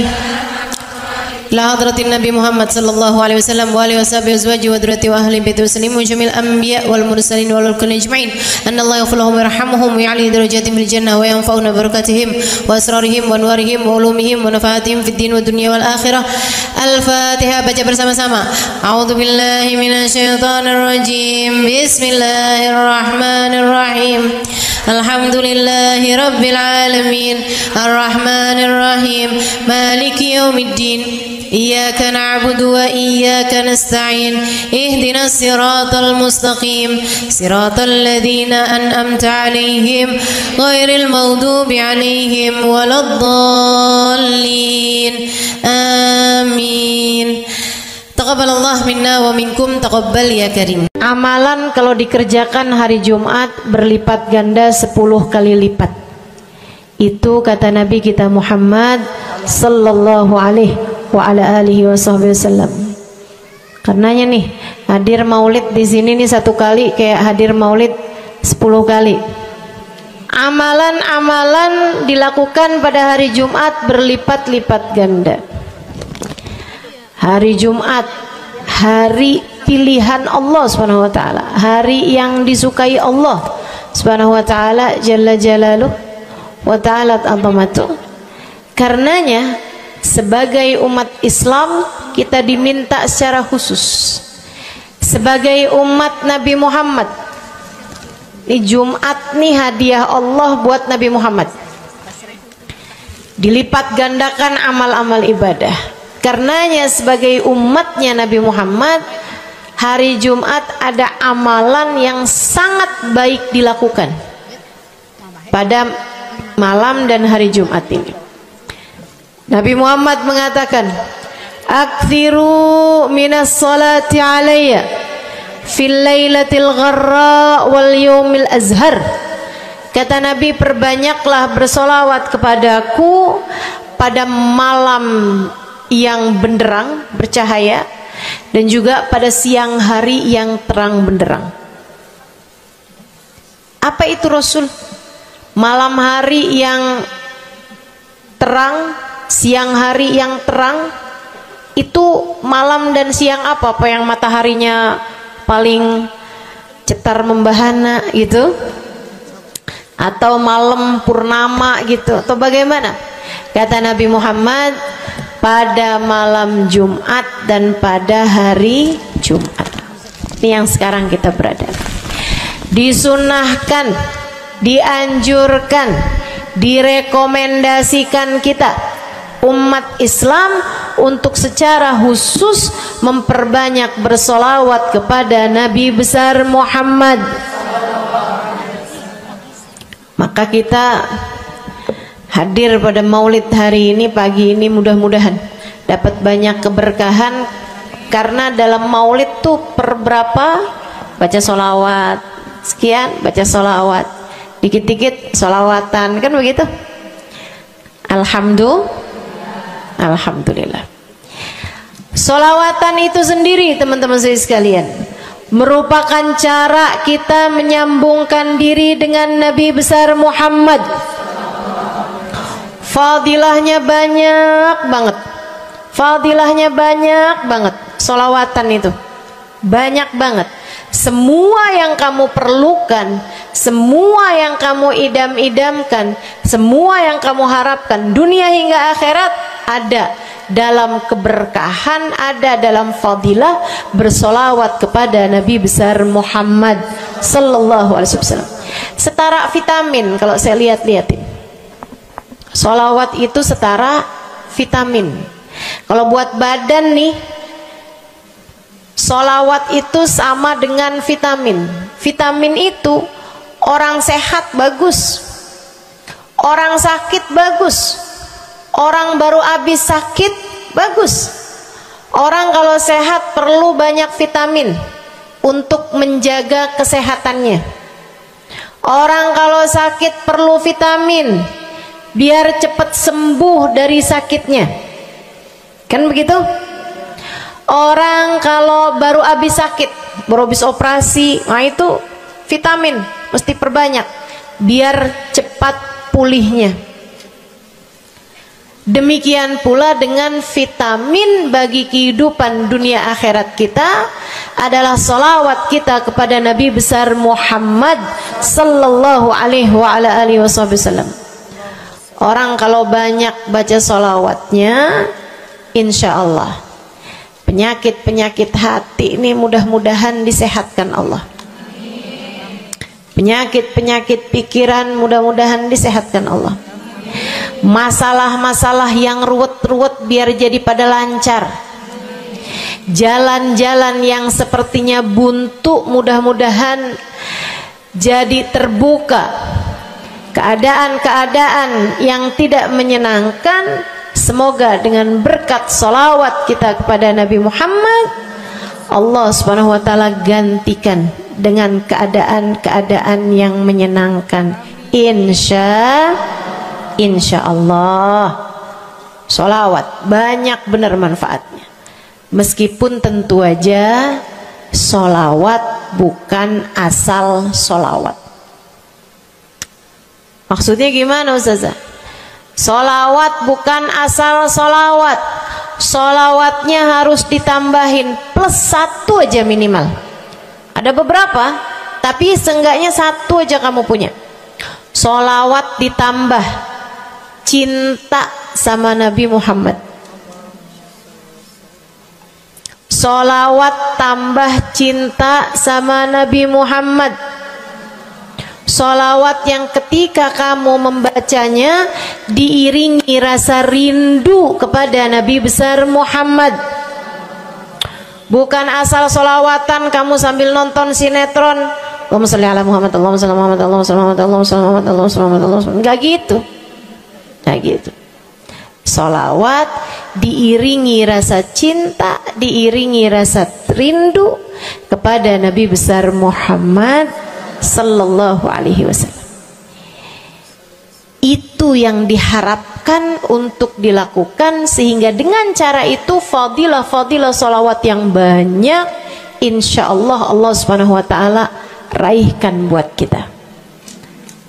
لحضرة النبي محمد صلى الله عليه وسلم وآله وصحبه وأزواجه وذريته وأهل بيته وسلم وجميع الأنبياء والمرسلين والملائكة أجمعين أن الله يغفر لهم ويرحمهم ويعلي درجاتهم في الجنة وينفعنا ببركاتهم وأسرارهم وأنوارهم وعلومهم ونفعاتهم في الدين والدنيا والآخرة. الفاتحة. Baca bersama-sama. A'udzu billahi minasyaitonir rajim. Bismillahirrahmanirrahim. Alhamdulillahi rabbil alamin. Arrahmanir rahim. Maliki yaumiddin. إياك نعبد وإياك نستعين اهدنا الصراط المستقيم صراط الذين أنعمت عليهم غير المغضوب عليهم ولا الضالين آمين. Taqabbalallah minna wa minkum, taqabbal ya karim. Amalan kalau dikerjakan hari Jumat berlipat ganda 10 kali lipat. Itu kata Nabi kita Muhammad sallallahu alaihi wa ala alihi wasallam. Karenanya nih hadir maulid di sini nih 1 kali kayak hadir maulid 10 kali. Amalan-amalan dilakukan pada hari Jumat berlipat-lipat ganda. Hari Jumat, hari pilihan Allah Subhanahu wa taala, hari yang disukai Allah Subhanahu wa taala jalla jalaluh wa ta'ala azamatu. Karenanya sebagai umat Islam kita diminta secara khusus sebagai umat Nabi Muhammad. Di Jumat nih hadiah Allah buat Nabi Muhammad. Dilipat gandakan amal-amal ibadah. Karenanya sebagai umatnya Nabi Muhammad, hari Jumat ada amalan yang sangat baik dilakukan pada malam dan hari Jumat ini. Nabi Muhammad mengatakan, "Aktsiru minas salati alayya fil lailatil gharra wal yaumil azhar." Kata Nabi, perbanyaklah bersolawat kepadaku pada malam yang benderang, bercahaya, dan juga pada siang hari yang terang benderang. Apa itu Rasul? Malam hari yang terang, siang hari yang terang. Itu malam dan siang apa? Apa yang mataharinya paling cetar membahana gitu? Atau malam purnama gitu? Atau bagaimana? Kata Nabi Muhammad, pada malam Jumat dan pada hari Jumat. Ini yang sekarang kita berada. Disunahkan, dianjurkan, direkomendasikan kita umat Islam untuk secara khusus memperbanyak bersolawat kepada Nabi besar Muhammad. Maka kita hadir pada maulid hari ini, pagi ini, mudah-mudahan dapat banyak keberkahan. Karena dalam maulid tuh per berapa baca solawat, sekian baca solawat, dikit-dikit solawatan, kan begitu. Alhamdulillah. Solawatan itu sendiri teman-teman saya sekalian merupakan cara kita menyambungkan diri dengan Nabi besar Muhammad. Fadilahnya banyak banget. Fadilahnya banyak banget. Solawatan itu banyak banget. Semua yang kamu perlukan, semua yang kamu idam-idamkan, semua yang kamu harapkan, dunia hingga akhirat ada dalam keberkahan, ada dalam fadilah bersolawat kepada Nabi besar Muhammad sallallahu alaihi wasallam. Setara vitamin kalau saya lihat-lihatin. Solawat itu setara vitamin. Kalau buat badan nih, solawat itu sama dengan vitamin. Vitamin itu orang sehat bagus, orang sakit bagus, orang baru habis sakit bagus. Orang kalau sehat perlu banyak vitamin untuk menjaga kesehatannya. Orang kalau sakit perlu vitamin biar cepat sembuh dari sakitnya, kan begitu? Orang kalau baru habis sakit, baru habis operasi, nah itu vitamin mesti perbanyak biar cepat pulihnya. Demikian pula dengan vitamin bagi kehidupan dunia akhirat kita adalah salawat kita kepada Nabi besar Muhammad sallallahu alaihi wasallam. Orang kalau banyak baca salawatnya, insya Allah penyakit-penyakit hati ini mudah-mudahan disehatkan Allah. Penyakit-penyakit pikiran mudah-mudahan disehatkan Allah. Masalah-masalah yang ruwet-ruwet biar jadi pada lancar. Jalan-jalan yang sepertinya buntu mudah-mudahan jadi terbuka. Keadaan-keadaan yang tidak menyenangkan, semoga dengan berkat salawat kita kepada Nabi Muhammad, Allah subhanahu wa ta'ala gantikan dengan keadaan-keadaan yang menyenangkan. Insya Allah. Salawat banyak benar manfaatnya. Meskipun tentu aja salawat bukan asal salawat. Maksudnya gimana Ustazah? Salawat bukan asal salawat. Salawatnya harus ditambahin plus 1 aja minimal. Ada beberapa, tapi seenggaknya 1 aja kamu punya. Salawat ditambah cinta sama Nabi Muhammad. Salawat tambah cinta sama Nabi Muhammad. Salawat yang ketika kamu membacanya diiringi rasa rindu kepada Nabi besar Muhammad. Bukan asal salawatan kamu sambil nonton sinetron, Allahumma sholli ala Muhammad, Allahumma sholli ala Muhammad, Allahumma sholli ala Muhammad, Allahumma sholli ala Muhammad, Allahumma sholli ala Muhammad. Enggak gitu. Enggak gitu. Salawat diiringi rasa cinta, diiringi rasa rindu kepada Nabi besar Muhammad sallallahu alaihi wasallam. Itu yang diharapkan untuk dilakukan, sehingga dengan cara itu fadilah-fadilah salawat yang banyak insya Allah Allah subhanahu wa ta'ala raihkan buat kita.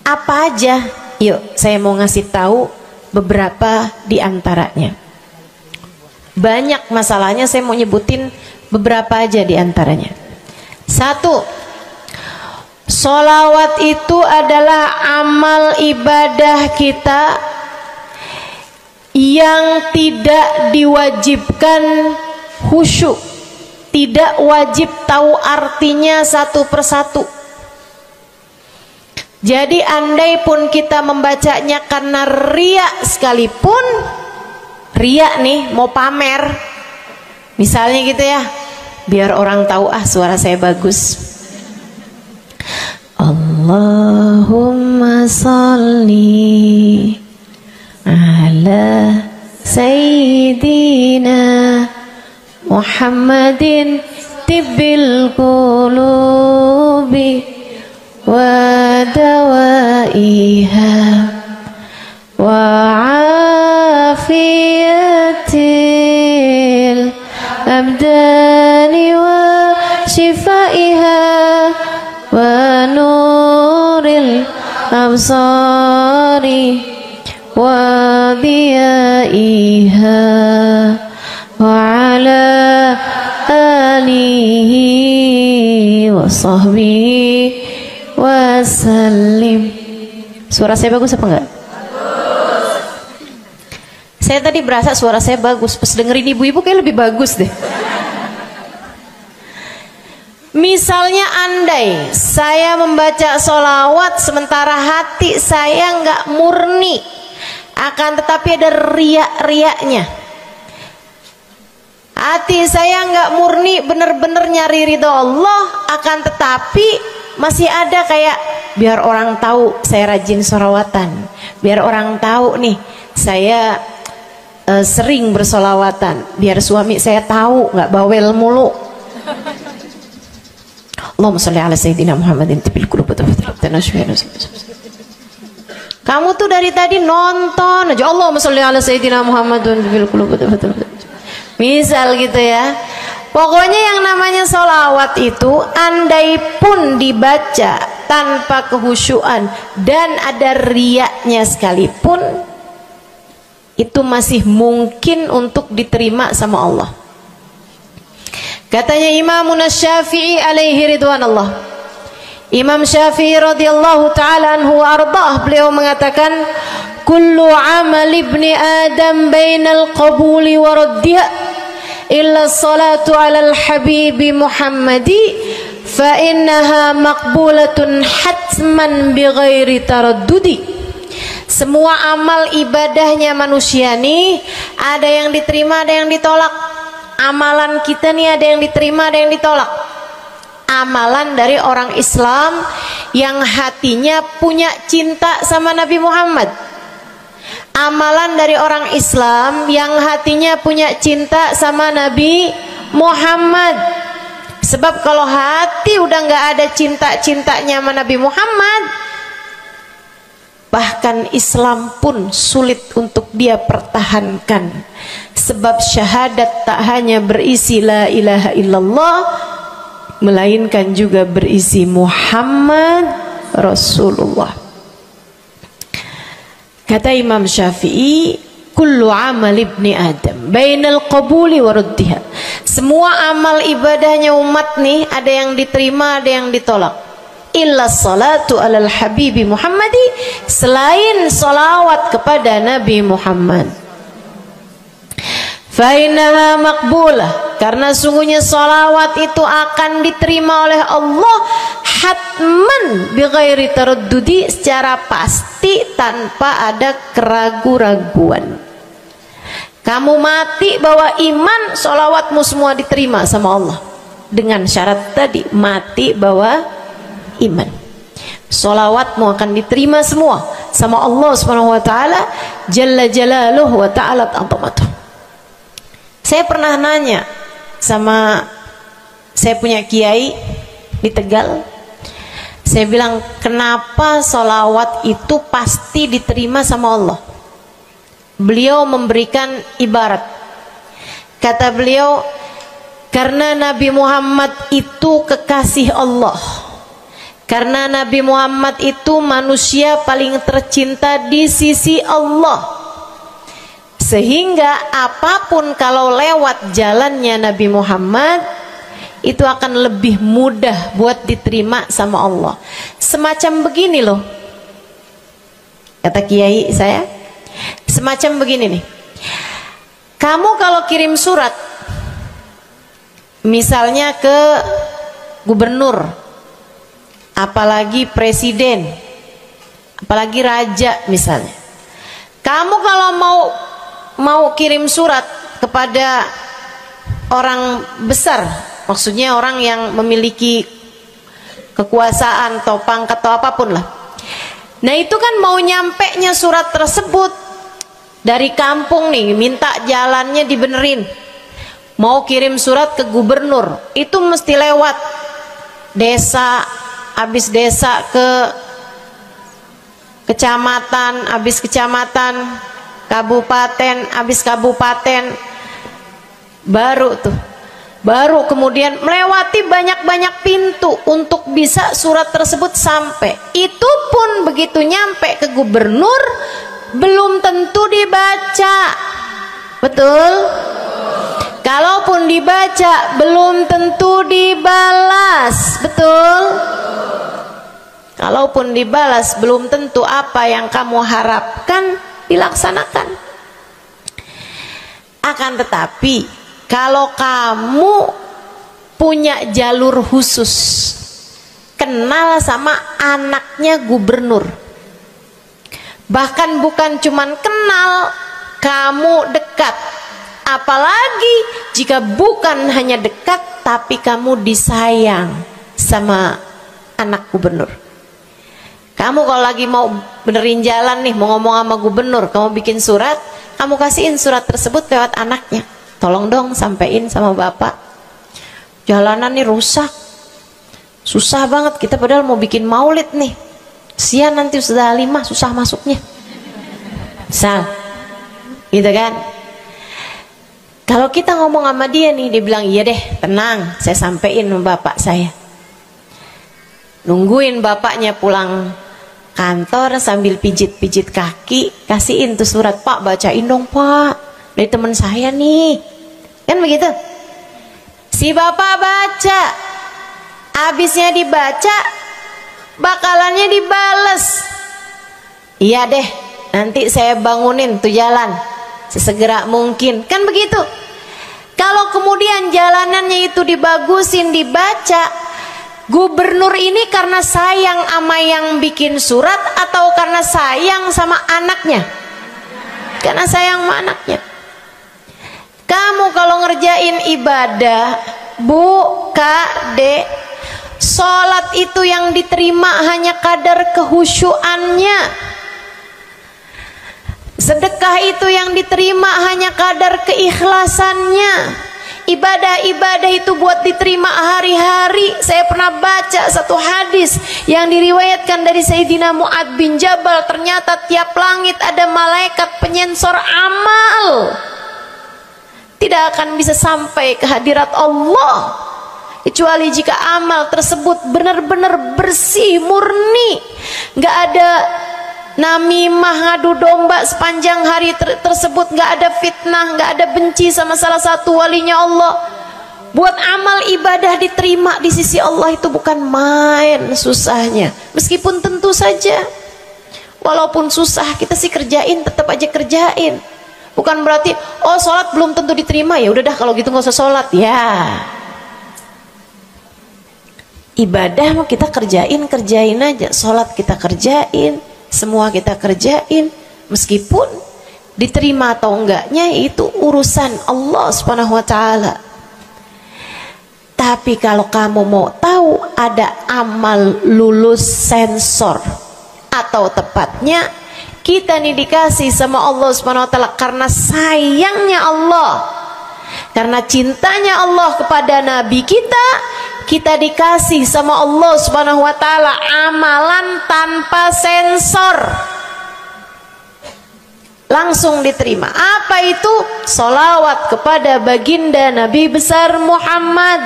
Apa aja? Yuk saya mau ngasih tahu beberapa di antaranya. Banyak masalahnya, saya mau nyebutin beberapa aja di antaranya. 1. Sholawat itu adalah amal ibadah kita yang tidak diwajibkan khusyuk, tidak wajib tahu artinya satu persatu. Jadi andai pun kita membacanya karena riya sekalipun, riya nih mau pamer, misalnya gitu ya, biar orang tahu suara saya bagus. Allahumma salli ala sayyidina Muhammadin tibbil qulubi wa dawaiha wa afiyatil abdani wa shifaiha wa nuril absari wa diyaiha wa ala alihi wa sahbihi wa sallim. Suara saya bagus apa enggak? Bagus. Saya tadi berasa suara saya bagus, pas dengerin ibu-ibu kayak lebih bagus deh. Misalnya andai saya membaca sholawat sementara hati saya nggak murni, akan tetapi ada riak-riaknya. Hati saya nggak murni bener-bener nyari ridho Allah, akan tetapi masih ada kayak biar orang tahu saya rajin sholawatan, biar orang tahu nih saya sering bersolawatan, biar suami saya tahu nggak bawel mulu. Allahumma sholli ala sayyidina Muhammadin tibil qulubi. Kamu tuh dari tadi nonton aja Allahumma sholli ala sayyidina Muhammadin tibil qulubi. Misal gitu ya. Pokoknya yang namanya sholawat itu andai pun dibaca tanpa kehusyuan dan ada riaknya sekalipun, itu masih mungkin untuk diterima sama Allah. Katanya Imam Syafi'i alaihi ridwanullah, Imam Syafi'i radhiyallahu ta'ala anhu wa ardhah, beliau mengatakan, kullu amal ibni adam bainal qabuli wa raddiha illa salatu alal habibi Muhammadi fa innaha maqbulatun hatman bighairi taraddudi. Semua amal ibadahnya manusia nih ada yang diterima, ada yang ditolak. Amalan kita nih ada yang diterima, ada yang ditolak. Amalan dari orang Islam yang hatinya punya cinta sama Nabi Muhammad, amalan dari orang Islam yang hatinya punya cinta sama Nabi Muhammad. Sebab kalau hati udah nggak ada cinta-cintanya sama Nabi Muhammad, bahkan Islam pun sulit untuk dia pertahankan. Sebab syahadat tak hanya berisi la ilaha illallah, melainkan juga berisi Muhammad Rasulullah. Kata Imam Syafi'i, kullu amal ibni adam bainal qabuli wa raddiha. Semua amal ibadahnya umat nih ada yang diterima, ada yang ditolak. Illa salatu alal habibi Muhammadi, selain salawat kepada Nabi Muhammad. Fa innaha maqbulah, karena sungguhnya salawat itu akan diterima oleh Allah hatman bighairi taraddudi, secara pasti tanpa ada keraguan-raguan. Kamu mati bawa iman, salawatmu semua diterima sama Allah. Dengan syarat tadi, mati bawa iman, salawatmu akan diterima semua sama Allah Subhanahu wa taala jalla jalaluhu wa ta'ala azamatuh. Saya pernah nanya sama saya punya kiai di Tegal. Saya bilang, kenapa sholawat itu pasti diterima sama Allah? Beliau memberikan ibarat. Kata beliau, karena Nabi Muhammad itu kekasih Allah. Karena Nabi Muhammad itu manusia paling tercinta di sisi Allah. Sehingga apapun kalau lewat jalannya Nabi Muhammad, itu akan lebih mudah buat diterima sama Allah. Semacam begini loh, kata kiai saya, semacam begini nih. Kamu kalau kirim surat, misalnya ke gubernur, apalagi presiden, apalagi raja misalnya, kamu kalau mau kirim surat kepada orang besar, maksudnya orang yang memiliki kekuasaan atau pangkat atau apapun lah. Nah itu kan mau nyampe nya surat tersebut dari kampung nih, minta jalannya dibenerin, mau kirim surat ke gubernur, itu mesti lewat desa, habis desa ke kecamatan, habis kecamatan, kabupaten, habis kabupaten, baru kemudian melewati banyak-banyak pintu untuk bisa surat tersebut sampai. Itu pun begitu nyampe ke gubernur belum tentu dibaca, betul? Kalaupun dibaca belum tentu dibalas, betul? Kalaupun dibalas belum tentu apa yang kamu harapkan dilaksanakan. Akan tetapi kalau kamu punya jalur khusus, kenal sama anaknya gubernur, bahkan bukan cuman kenal, kamu dekat, apalagi jika bukan hanya dekat tapi kamu disayang sama anak gubernur. Kamu kalau lagi mau benerin jalan nih, mau ngomong sama gubernur, kamu bikin surat, kamu kasihin surat tersebut lewat anaknya. Tolong dong sampein sama bapak, jalanan nih rusak, susah banget, kita padahal mau bikin maulid nih, sian nanti sudah 5 susah masuknya, misal gitu kan. Kalau kita ngomong sama dia nih, dia bilang iya deh, tenang, saya sampein sama bapak saya. Nungguin bapaknya pulang kantor sambil pijit-pijit kaki, kasihin tuh surat, Pak bacain dong Pak, dari teman saya nih, kan begitu. Si bapak baca, abisnya dibaca, bakalannya dibales. Iya deh, nanti saya bangunin tuh jalan sesegera mungkin, kan begitu. Kalau kemudian jalanannya itu dibagusin, dibaca, gubernur ini karena sayang sama yang bikin surat atau karena sayang sama anaknya? Karena sayang sama anaknya. Kamu kalau ngerjain ibadah, Bu, Kak, Dek, sholat itu yang diterima hanya kadar kehusyuannya. Sedekah itu yang diterima hanya kadar keikhlasannya. Ibadah-ibadah itu buat diterima hari-hari. Saya pernah baca satu hadis yang diriwayatkan dari Sayyidina Mu'ad bin Jabal. Ternyata tiap langit ada malaikat penyensor amal, tidak akan bisa sampai ke hadirat Allah kecuali jika amal tersebut benar-benar bersih, murni, nggak ada namimah, ngadu domba sepanjang hari tersebut, nggak ada fitnah, nggak ada benci sama salah satu walinya Allah. Buat amal ibadah diterima di sisi Allah itu bukan main susahnya. Meskipun tentu saja walaupun susah, kita sih kerjain, tetap aja kerjain. Bukan berarti oh sholat belum tentu diterima, ya udah dah kalau gitu nggak usah sholat. Ya, ibadah mau kita kerjain aja. Sholat kita kerjain, semua kita kerjain, meskipun diterima atau enggaknya itu urusan Allah Subhanahu wa taala. Tapi kalau kamu mau tahu, ada amal lulus sensor, atau tepatnya kita nih dikasih sama Allah Subhanahu wa taala karena sayangnya Allah, karena cintanya Allah kepada nabi kita. Kita dikasih sama Allah Subhanahu wa taala amalan tanpa sensor, langsung diterima. Apa itu? Sholawat kepada baginda Nabi besar Muhammad.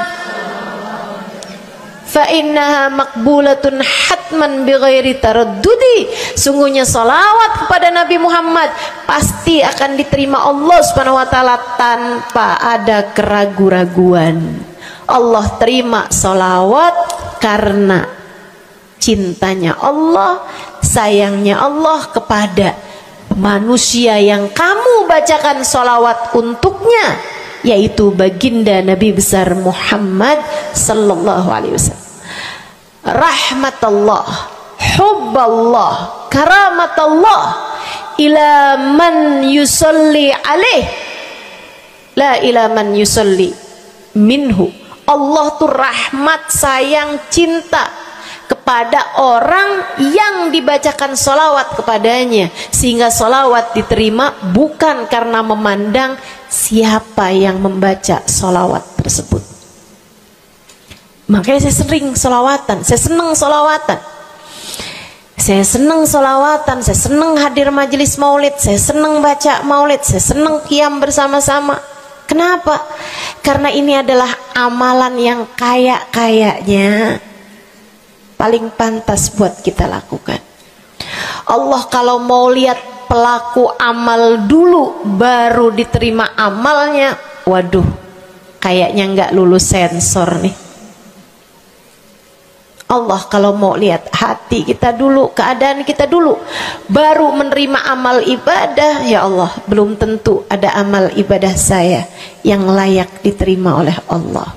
Fa innaha maqbulatun hatman bighairi taraddudi. Sungguhnya sholawat kepada Nabi Muhammad pasti akan diterima Allah Subhanahu wa taala tanpa ada keraguan-raguan. Allah terima sholawat karena cintanya Allah, sayangnya Allah kepada manusia yang kamu bacakan sholawat untuknya, yaitu baginda Nabi besar Muhammad sallallahu alaihi wasallam. Rahmatullah, hubballah, karamatullah ila man yusalli alaih, la ila man yusalli minhu. Allah tuh rahmat, sayang, cinta kepada orang yang dibacakan sholawat kepadanya, sehingga sholawat diterima bukan karena memandang siapa yang membaca sholawat tersebut. Makanya saya sering sholawatan, saya senang sholawatan, saya senang sholawatan, saya senang hadir majelis maulid, saya senang baca maulid, saya senang qiyam bersama-sama. Kenapa? Karena ini adalah amalan yang kayaknya paling pantas buat kita lakukan. Allah kalau mau lihat pelaku amal dulu baru diterima amalnya, waduh, kayaknya nggak lulus sensor nih. Allah kalau mau lihat hati kita dulu, keadaan kita dulu, baru menerima amal ibadah. Ya Allah, belum tentu ada amal ibadah saya yang layak diterima oleh Allah.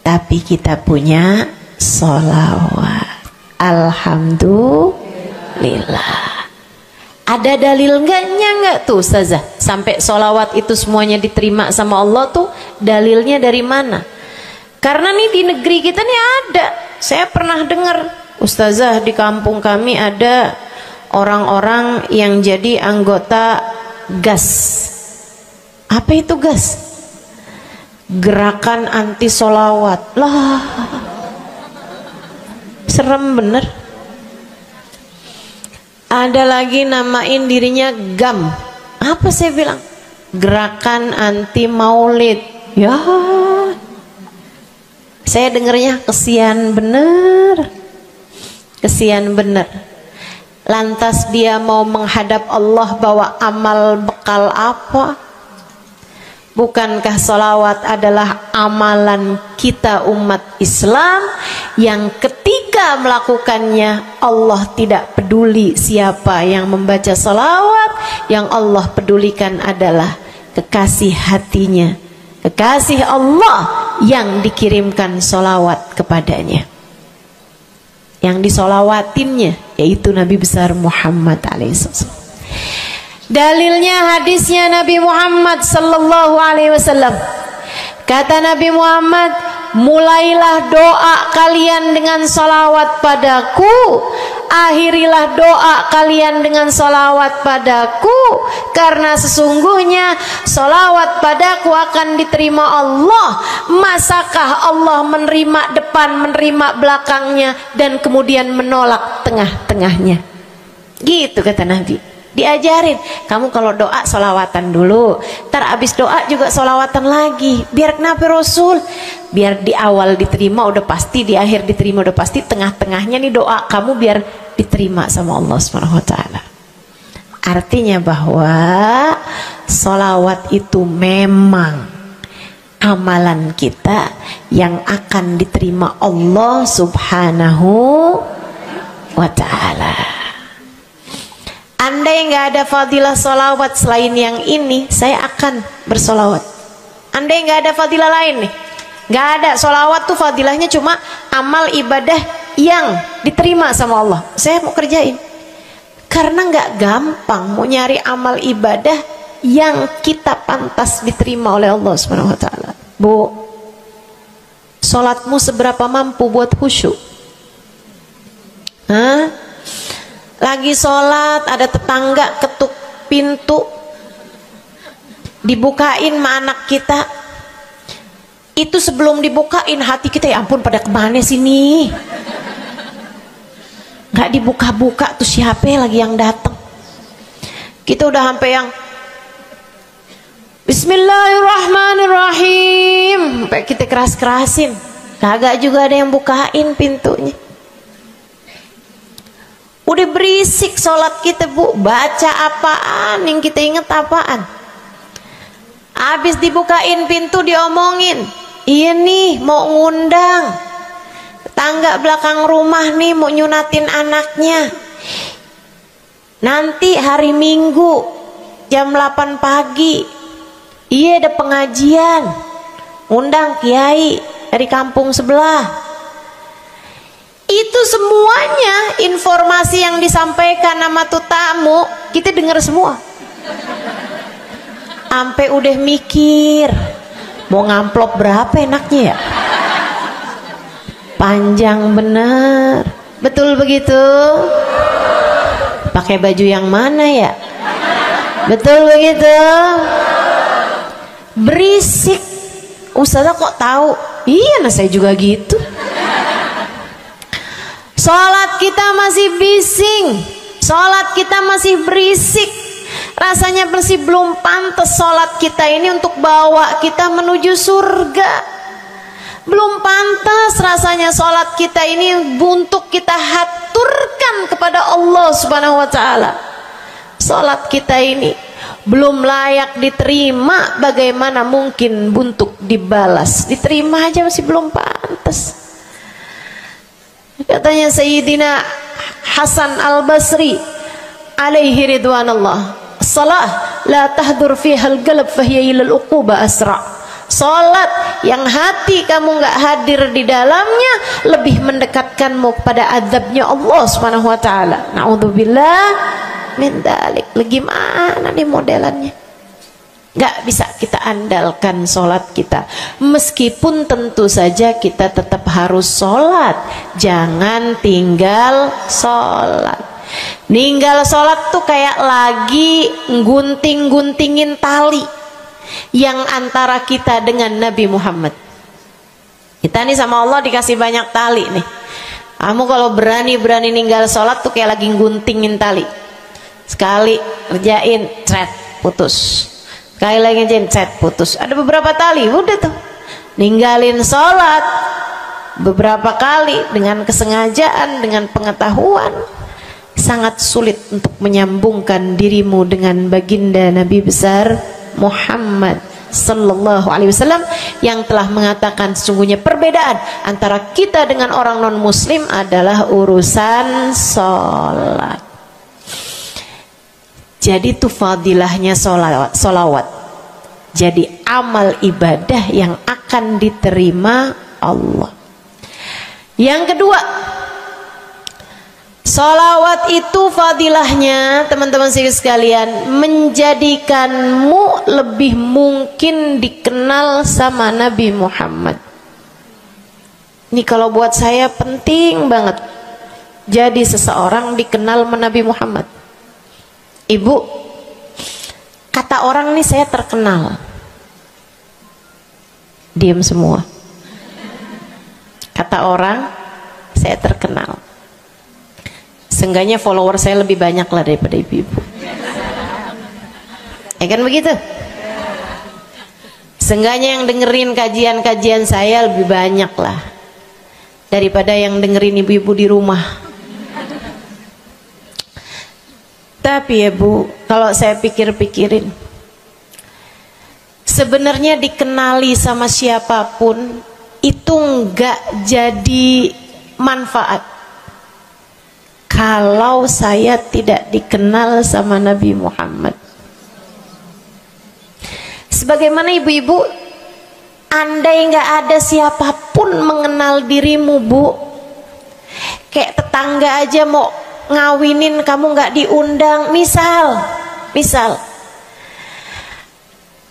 Tapi kita punya sholawat, alhamdulillah. Ada dalil nggak tuh Ustazah sampai sholawat itu semuanya diterima sama Allah tuh? Dalilnya dari mana? Karena nih di negeri kita nih ada, saya pernah dengar Ustazah, di kampung kami ada orang-orang yang jadi anggota GAS. Apa itu GAS? Gerakan anti sholawat. Lah, serem bener. Ada lagi namain dirinya GAM. Apa saya bilang? gerakan anti maulid. Ya, saya dengernya kesian bener, kesian bener. Lantas dia mau menghadap Allah bawa amal bekal apa? Bukankah sholawat adalah amalan kita umat Islam yang ketika melakukannya Allah tidak peduli siapa yang membaca sholawat, yang Allah pedulikan adalah kekasih hatinya, kekasih Allah yang dikirimkan sholawat kepadanya, yang disolawatinnya yaitu Nabi besar Muhammad alaihissalam. Dalilnya hadisnya Nabi Muhammad sallallahu alaihi wasallam. Kata Nabi Muhammad, mulailah doa kalian dengan salawat padaku, akhirilah doa kalian dengan salawat padaku, karena sesungguhnya salawat padaku akan diterima Allah. Masakah Allah menerima depan, menerima belakangnya, dan kemudian menolak tengah-tengahnya? Gitu kata Nabi. Diajarin, kamu kalau doa solawatan dulu, ntar abis doa juga solawatan lagi. Biar kenapa Rasul? Biar di awal diterima udah pasti, di akhir diterima udah pasti, tengah-tengahnya nih doa kamu biar diterima sama Allah Subhanahu wa Ta'ala. Artinya bahwa solawat itu memang amalan kita yang akan diterima Allah Subhanahu wa Ta'ala. Andai nggak ada fadilah solawat selain yang ini, saya akan bersolawat. Andai nggak ada fadilah lain nih, nggak ada. Solawat tuh fadilahnya cuma amal ibadah yang diterima sama Allah. Saya mau kerjain, karena nggak gampang mau nyari amal ibadah yang kita pantas diterima oleh Allah Subhanahu Wa Taala. Bu, solatmu seberapa mampu buat khusyuk? Hah? Lagi sholat ada tetangga ketuk pintu, dibukain sama anak kita. Itu sebelum dibukain hati kita, ya ampun pada kemana sini? Gak dibuka-buka tuh siapa lagi yang datang? Kita udah sampai yang Bismillahirrahmanirrahim, sampai kita keras-kerasin, kagak juga ada yang bukain pintunya. Udah berisik sholat kita, Bu. Baca apaan, yang kita inget apaan? Habis dibukain pintu diomongin, iya nih mau ngundang tetangga belakang rumah nih, mau nyunatin anaknya. Nanti hari Minggu jam 8 pagi, iya ada pengajian, undang kiai dari kampung sebelah. Itu semuanya informasi yang disampaikan sama tuh tamu, kita dengar semua. Ampe udah mikir mau ngamplop berapa enaknya ya. Panjang bener. Betul begitu? Pakai baju yang mana ya? Betul begitu? Berisik. Ustazah kok tahu? Iya, nah saya juga gitu. Sholat kita masih bising, sholat kita masih berisik. Rasanya masih belum pantas sholat kita ini untuk bawa kita menuju surga. Belum pantas rasanya sholat kita ini untuk kita haturkan kepada Allah Subhanahu wa Ta'ala. Sholat kita ini belum layak diterima, bagaimana mungkin untuk dibalas? Diterima aja masih belum pantas. Katanya Sayyidina Hasan Al-Basri alaihi ridwanallah, salah la tahdur fiha al-qalb fahiya ila al-uquba asra. Salat yang hati kamu nggak hadir di dalamnya lebih mendekatkanmu kepada azabnya Allah Subhanahu wa Ta'ala. Na'udzubillah min dzalik. Gimana nih modelannya? Gak bisa kita andalkan sholat kita, meskipun tentu saja kita tetap harus sholat. Jangan tinggal sholat. Ninggal sholat tuh kayak lagi gunting-guntingin tali yang antara kita dengan Nabi Muhammad. Kita nih sama Allah dikasih banyak tali nih. Kamu kalau berani-berani ninggal sholat tuh kayak lagi guntingin tali. Sekali ngerjain, cret, putus. Sekali lagi gencet, putus. Ada beberapa tali, udah tuh. Ninggalin sholat beberapa kali dengan kesengajaan, dengan pengetahuan. Sangat sulit untuk menyambungkan dirimu dengan baginda Nabi besar Muhammad sallallahu alaihi wasallam yang telah mengatakan sesungguhnya perbedaan antara kita dengan orang non muslim adalah urusan sholat. Jadi itu fadilahnya sholawat. Jadi amal ibadah yang akan diterima Allah. Yang kedua, sholawat itu fadilahnya teman-teman sekalian menjadikanmu lebih mungkin dikenal sama Nabi Muhammad. Ini kalau buat saya penting banget. Jadi seseorang dikenal sama Nabi Muhammad. Ibu, kata orang nih saya terkenal. Diam semua. Kata orang saya terkenal. Seenggaknya follower saya lebih banyak lah daripada ibu-ibu. Ya kan begitu? Seenggaknya yang dengerin kajian-kajian saya lebih banyak lah daripada yang dengerin ibu-ibu di rumah. Tapi ya Bu, kalau saya pikir-pikirin, sebenarnya dikenali sama siapapun itu enggak jadi manfaat kalau saya tidak dikenal sama Nabi Muhammad. Sebagaimana ibu-ibu, andai nggak ada siapapun mengenal dirimu Bu, kayak tetangga aja mau ngawinin kamu nggak diundang, misal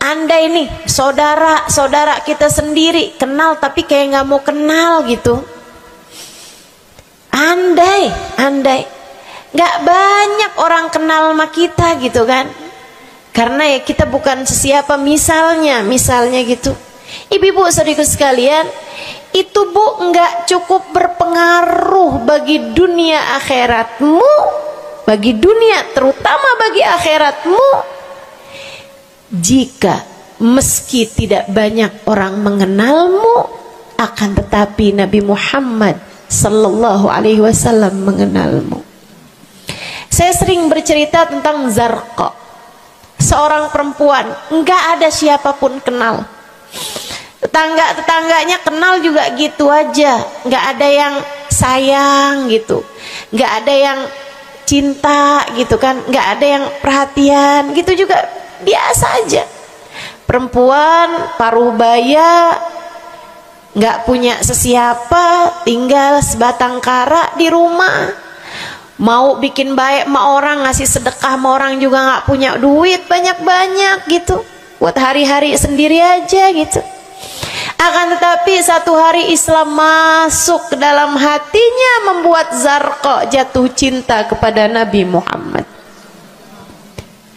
andai nih saudara kita sendiri kenal tapi kayak nggak mau kenal gitu. Andai nggak banyak orang kenal sama kita gitu kan, karena ya kita bukan sesiapa, misalnya gitu. Ibu-ibu saudaraku sekalian, itu Bu nggak cukup berpengaruh bagi dunia akhiratmu, bagi dunia terutama bagi akhiratmu, jika meski tidak banyak orang mengenalmu, akan tetapi Nabi Muhammad sallallahu alaihi wasallam mengenalmu. Saya sering bercerita tentang Zarqa, seorang perempuan, nggak ada siapapun kenal. Tetangganya kenal juga gitu aja, nggak ada yang sayang gitu, nggak ada yang cinta gitu kan, nggak ada yang perhatian gitu juga, biasa aja. Perempuan paruh baya, nggak punya sesiapa, tinggal sebatang kara di rumah. Mau bikin baik sama orang, ngasih sedekah sama orang juga nggak punya duit banyak-banyak gitu, buat hari-hari sendiri aja gitu. Akan tetapi satu hari Islam masuk ke dalam hatinya, membuat Zarqa jatuh cinta kepada Nabi Muhammad.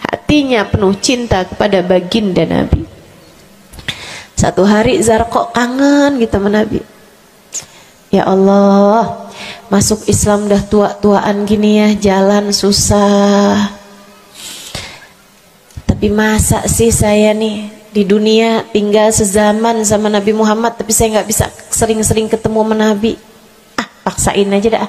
Hatinya penuh cinta kepada baginda Nabi. Satu hari Zarqa kangen gitu sama Nabi. Ya Allah, masuk Islam udah tua-tuaan gini ya, jalan susah. Tapi masa sih saya nih di dunia tinggal sezaman sama Nabi Muhammad, tapi saya nggak bisa sering-sering ketemu sama Nabi. Paksain aja dah.